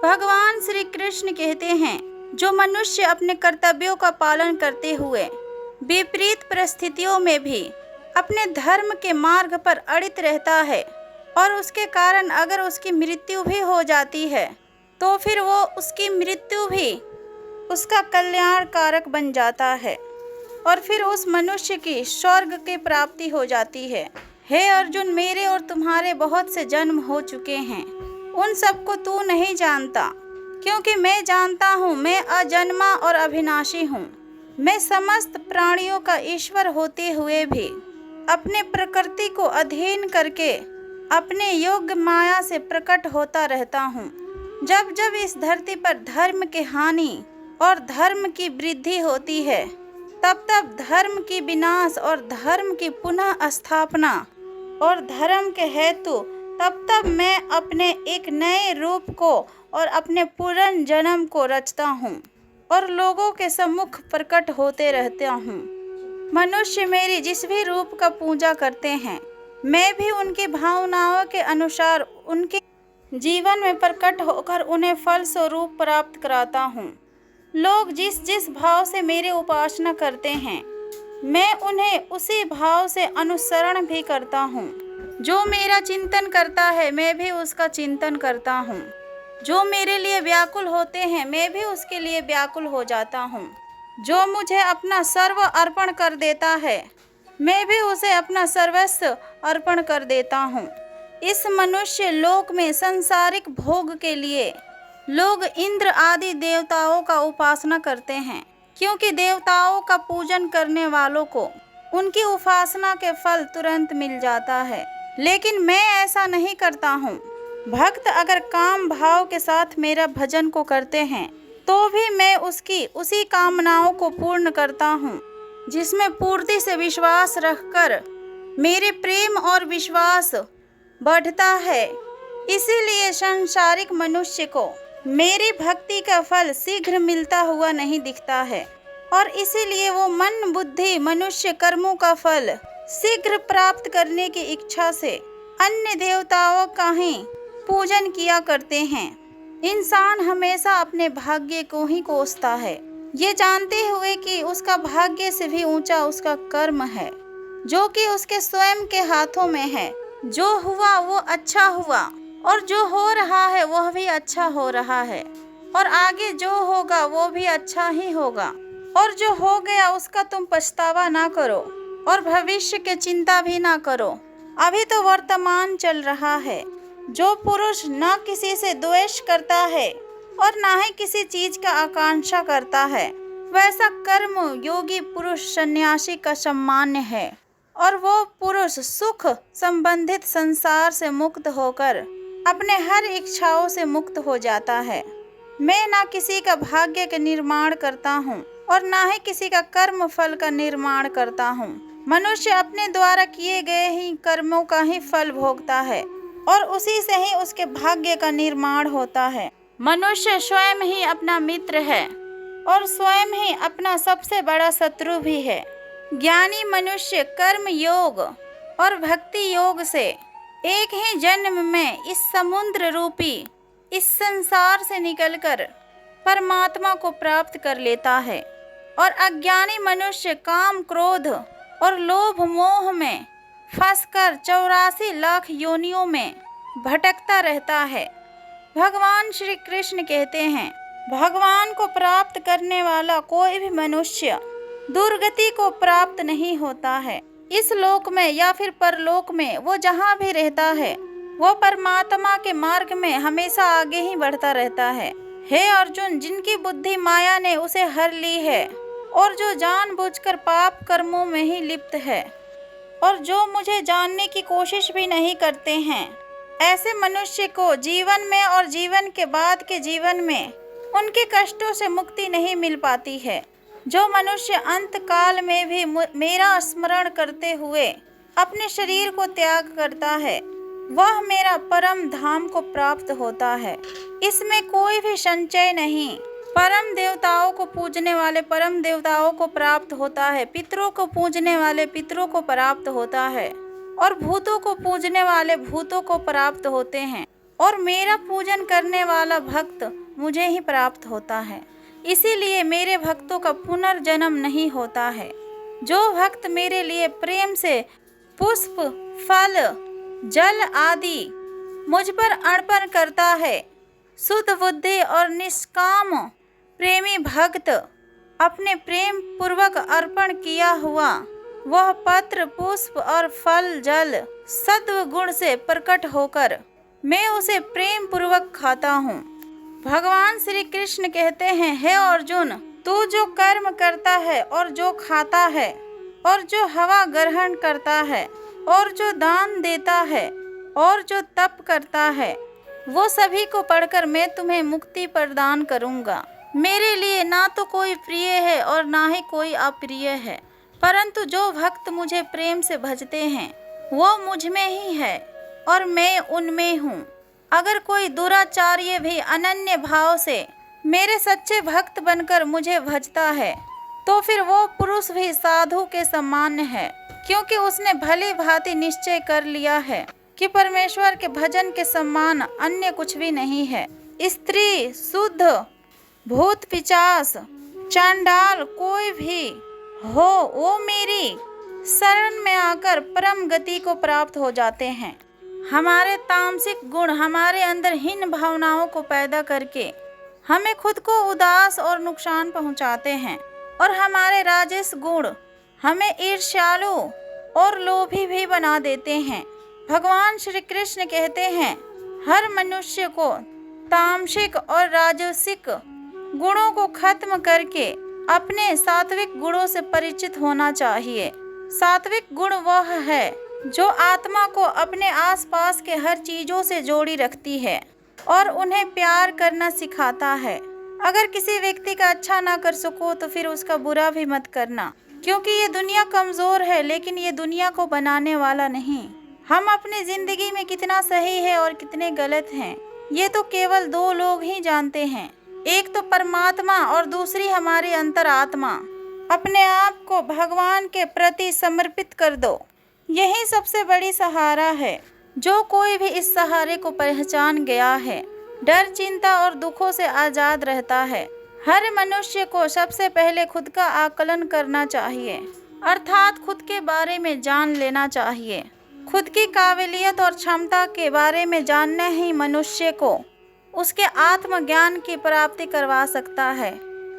भगवान श्री कृष्ण कहते हैं, जो मनुष्य अपने कर्तव्यों का पालन करते हुए विपरीत परिस्थितियों में भी अपने धर्म के मार्ग पर अड़ित रहता है और उसके कारण अगर उसकी मृत्यु भी हो जाती है तो फिर वो उसकी मृत्यु भी उसका कल्याण कारक बन जाता है और फिर उस मनुष्य की स्वर्ग की प्राप्ति हो जाती है। हे अर्जुन, मेरे और तुम्हारे बहुत से जन्म हो चुके हैं, उन सबको तू नहीं जानता, क्योंकि मैं जानता हूँ मैं अजन्मा और अविनाशी हूँ। मैं समस्त प्राणियों का ईश्वर होते हुए भी अपने प्रकृति को अधीन करके अपने योग्य माया से प्रकट होता रहता हूँ। जब जब इस धरती पर धर्म की हानि और धर्म की वृद्धि होती है, तब तब धर्म की विनाश और धर्म की पुनः स्थापना और धर्म के हेतु तब तब मैं अपने एक नए रूप को और अपने पुराने जन्म को रचता हूँ और लोगों के सम्मुख प्रकट होते रहता हूँ। मनुष्य मेरी जिस भी रूप का पूजा करते हैं, मैं भी उनकी भावनाओं के अनुसार उनके जीवन में प्रकट होकर उन्हें फल स्वरूप प्राप्त कराता हूँ। लोग जिस जिस भाव से मेरी उपासना करते हैं, मैं उन्हें उसी भाव से अनुसरण भी करता हूँ। जो मेरा चिंतन करता है, मैं भी उसका चिंतन करता हूँ। जो मेरे लिए व्याकुल होते हैं, मैं भी उसके लिए व्याकुल हो जाता हूँ। जो मुझे अपना सर्व अर्पण कर देता है, मैं भी उसे अपना सर्वस्व अर्पण कर देता हूँ। इस मनुष्य लोक में सांसारिक भोग के लिए लोग इंद्र आदि देवताओं का उपासना करते हैं, क्योंकि देवताओं का पूजन करने वालों को उनकी उपासना के फल तुरंत मिल जाता है। लेकिन मैं ऐसा नहीं करता हूँ। भक्त अगर काम भाव के साथ मेरा भजन को करते हैं, तो भी मैं उसकी उसी कामनाओं को पूर्ण करता हूँ, जिसमें पूर्ति से विश्वास रखकर मेरे प्रेम और विश्वास बढ़ता है। इसीलिए सांसारिक मनुष्य को मेरी भक्ति का फल शीघ्र मिलता हुआ नहीं दिखता है और इसीलिए वो मन बुद्धि मनुष्य कर्मों का फल शीघ्र प्राप्त करने की इच्छा से अन्य देवताओं का ही पूजन किया करते हैं। इंसान हमेशा अपने भाग्य को ही कोसता है, ये जानते हुए कि उसका भाग्य से भी ऊंचा उसका कर्म है, जो कि उसके स्वयं के हाथों में है। जो हुआ वो अच्छा हुआ और जो हो रहा है वह भी अच्छा हो रहा है और आगे जो होगा वो भी अच्छा ही होगा। और जो हो गया उसका तुम पछतावा ना करो और भविष्य की चिंता भी ना करो। अभी तो वर्तमान चल रहा है। जो पुरुष न किसी से द्वेष करता है और ना ही किसी चीज का आकांक्षा करता है, वैसा कर्म योगी पुरुष सन्यासी का सम्मान्य है और वो पुरुष सुख संबंधित संसार से मुक्त होकर अपने हर इच्छाओं से मुक्त हो जाता है। मैं ना किसी का भाग्य का निर्माण करता हूँ और ना ही किसी का कर्म फल का निर्माण करता हूँ। मनुष्य अपने द्वारा किए गए ही कर्मों का ही फल भोगता है और उसी से ही उसके भाग्य का निर्माण होता है। मनुष्य स्वयं ही अपना मित्र है और स्वयं ही अपना सबसे बड़ा शत्रु भी है। ज्ञानी मनुष्य कर्म योग और भक्ति योग से एक ही जन्म में इस समुद्र रूपी इस संसार से निकलकर परमात्मा को प्राप्त कर लेता है और अज्ञानी मनुष्य काम क्रोध और लोभ मोह में फंसकर 84 लाख योनियों में भटकता रहता है। भगवान श्री कृष्ण कहते हैं, भगवान को प्राप्त करने वाला कोई भी मनुष्य दुर्गति को प्राप्त नहीं होता है। इस लोक में या फिर परलोक में वो जहाँ भी रहता है वो परमात्मा के मार्ग में हमेशा आगे ही बढ़ता रहता है। हे अर्जुन, जिनकी बुद्धि माया ने उसे हर ली है और जो जानबूझकर पाप कर्मों में ही लिप्त है और जो मुझे जानने की कोशिश भी नहीं करते हैं, ऐसे मनुष्य को जीवन में और जीवन के बाद के जीवन में उनके कष्टों से मुक्ति नहीं मिल पाती है। जो मनुष्य अंत काल में भी मेरा स्मरण करते हुए अपने शरीर को त्याग करता है, वह मेरा परम धाम को प्राप्त होता है। इसमें कोई भी संशय नहीं। परम देवताओं को पूजने वाले परम देवताओं को प्राप्त होता है, पितरों को पूजने वाले पितरों को प्राप्त होता है और भूतों को पूजने वाले भूतों को प्राप्त होते हैं और मेरा पूजन करने वाला भक्त मुझे ही प्राप्त होता है। इसीलिए मेरे भक्तों का पुनर्जन्म नहीं होता है। जो भक्त मेरे लिए प्रेम से पुष्प, फल, जल आदि मुझ पर अर्पण करता है, शुद्ध बुद्धि और निष्काम प्रेमी भक्त अपने प्रेम पूर्वक अर्पण किया हुआ वह पत्र, पुष्प और फल, जल सत्व गुण से प्रकट होकर मैं उसे प्रेम पूर्वक खाता हूँ। भगवान श्री कृष्ण कहते हैं, हे अर्जुन, तू जो कर्म करता है और जो खाता है और जो हवा ग्रहण करता है और जो दान देता है और जो तप करता है, वो सभी को पढ़कर मैं तुम्हें मुक्ति प्रदान करूँगा। मेरे लिए ना तो कोई प्रिय है और ना ही कोई अप्रिय है, परंतु जो भक्त मुझे प्रेम से भजते हैं वो मुझ में ही है और मैं उनमें हूँ। अगर कोई दुराचार्य भी अनन्य भाव से मेरे सच्चे भक्त बनकर मुझे भजता है तो फिर वो पुरुष भी साधु के समान है, क्योंकि उसने भली भांति निश्चय कर लिया है कि परमेश्वर के भजन के समान अन्य कुछ भी नहीं है। स्त्री, शुद्ध, भूत पिशाच, चांडाल कोई भी हो, वो मेरी शरण में आकर परम गति को प्राप्त हो जाते हैं। हमारे तामसिक गुण हमारे अंदर हीन भावनाओं को पैदा करके हमें खुद को उदास और नुकसान पहुंचाते हैं और हमारे राजस गुण हमें ईर्ष्यालु और लोभी भी बना देते हैं। भगवान श्री कृष्ण कहते हैं, हर मनुष्य को तामसिक और राजसिक गुणों को खत्म करके अपने सात्विक गुणों से परिचित होना चाहिए। सात्विक गुण वह है जो आत्मा को अपने आसपास के हर चीजों से जोड़ी रखती है और उन्हें प्यार करना सिखाता है। अगर किसी व्यक्ति का अच्छा ना कर सको तो फिर उसका बुरा भी मत करना, क्योंकि ये दुनिया कमजोर है लेकिन ये दुनिया को बनाने वाला नहीं। हम अपनी जिंदगी में कितना सही है और कितने गलत हैं, ये तो केवल दो लोग ही जानते हैं, एक तो परमात्मा और दूसरी हमारी अंतरात्मा। अपने आप को भगवान के प्रति समर्पित कर दो, यही सबसे बड़ी सहारा है। जो कोई भी इस सहारे को पहचान गया है, डर, चिंता और दुखों से आज़ाद रहता है। हर मनुष्य को सबसे पहले खुद का आकलन करना चाहिए, अर्थात खुद के बारे में जान लेना चाहिए। खुद की काबिलियत और क्षमता के बारे में जानना ही मनुष्य को उसके आत्मज्ञान की प्राप्ति करवा सकता है।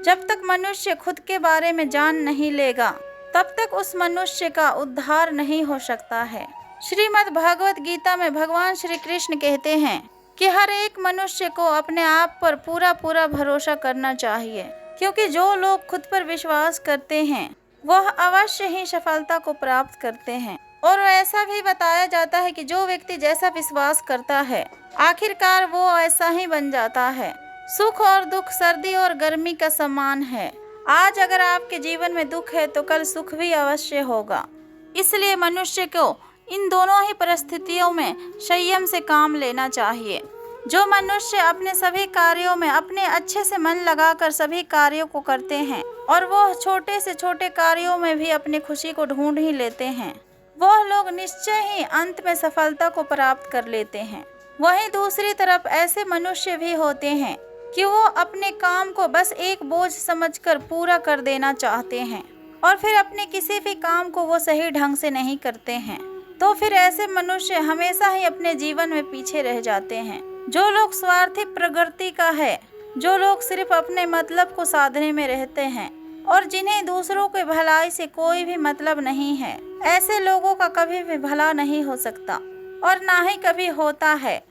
जब तक मनुष्य खुद के बारे में जान नहीं लेगा तब तक उस मनुष्य का उद्धार नहीं हो सकता है। श्रीमद् भागवत गीता में भगवान श्री कृष्ण कहते हैं कि हर एक मनुष्य को अपने आप पर पूरा पूरा भरोसा करना चाहिए, क्योंकि जो लोग खुद पर विश्वास करते हैं वह अवश्य ही सफलता को प्राप्त करते हैं। और ऐसा भी बताया जाता है कि जो व्यक्ति जैसा विश्वास करता है आखिरकार वो ऐसा ही बन जाता है। सुख और दुख सर्दी और गर्मी का समान है। आज अगर आपके जीवन में दुख है तो कल सुख भी अवश्य होगा। इसलिए मनुष्य को इन दोनों ही परिस्थितियों में संयम से काम लेना चाहिए। जो मनुष्य अपने सभी कार्यों में अपने अच्छे से मन लगाकर सभी कार्यों को करते हैं और वो छोटे से छोटे कार्यों में भी अपनी खुशी को ढूंढ ही लेते हैं, वह लोग निश्चय ही अंत में सफलता को प्राप्त कर लेते हैं। वहीं दूसरी तरफ ऐसे मनुष्य भी होते हैं कि वो अपने काम को बस एक बोझ समझकर पूरा कर देना चाहते हैं और फिर अपने किसी भी काम को वो सही ढंग से नहीं करते हैं। तो फिर ऐसे मनुष्य हमेशा ही अपने जीवन में पीछे रह जाते हैं। जो लोग स्वार्थी प्रकृति का है, जो लोग सिर्फ अपने मतलब को साधने में रहते हैं और जिन्हें दूसरों के भलाई से कोई भी मतलब नहीं है, ऐसे लोगों का कभी भी भला नहीं हो सकता। और ना ही कभी होता है।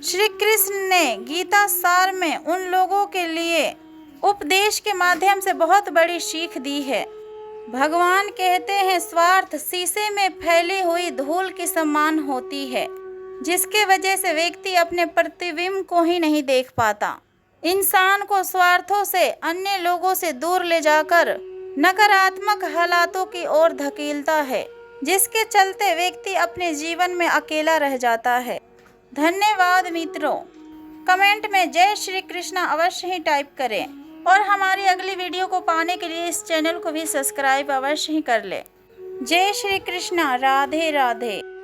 श्री कृष्ण ने गीता सार में उन लोगों के लिए उपदेश के माध्यम से बहुत बड़ी सीख दी है। भगवान कहते हैं, स्वार्थ शीशे में फैली हुई धूल के समान होती है, जिसके वजह से व्यक्ति अपने प्रतिबिंब को ही नहीं देख पाता। इंसान को स्वार्थों से अन्य लोगों से दूर ले जाकर नकारात्मक हालातों की ओर धकेलता है, जिसके चलते व्यक्ति अपने जीवन में अकेला रह जाता है। धन्यवाद मित्रों। कमेंट में जय श्री कृष्णा अवश्य ही टाइप करें और हमारी अगली वीडियो को पाने के लिए इस चैनल को भी सब्सक्राइब अवश्य ही कर लें। जय श्री कृष्णा। राधे राधे।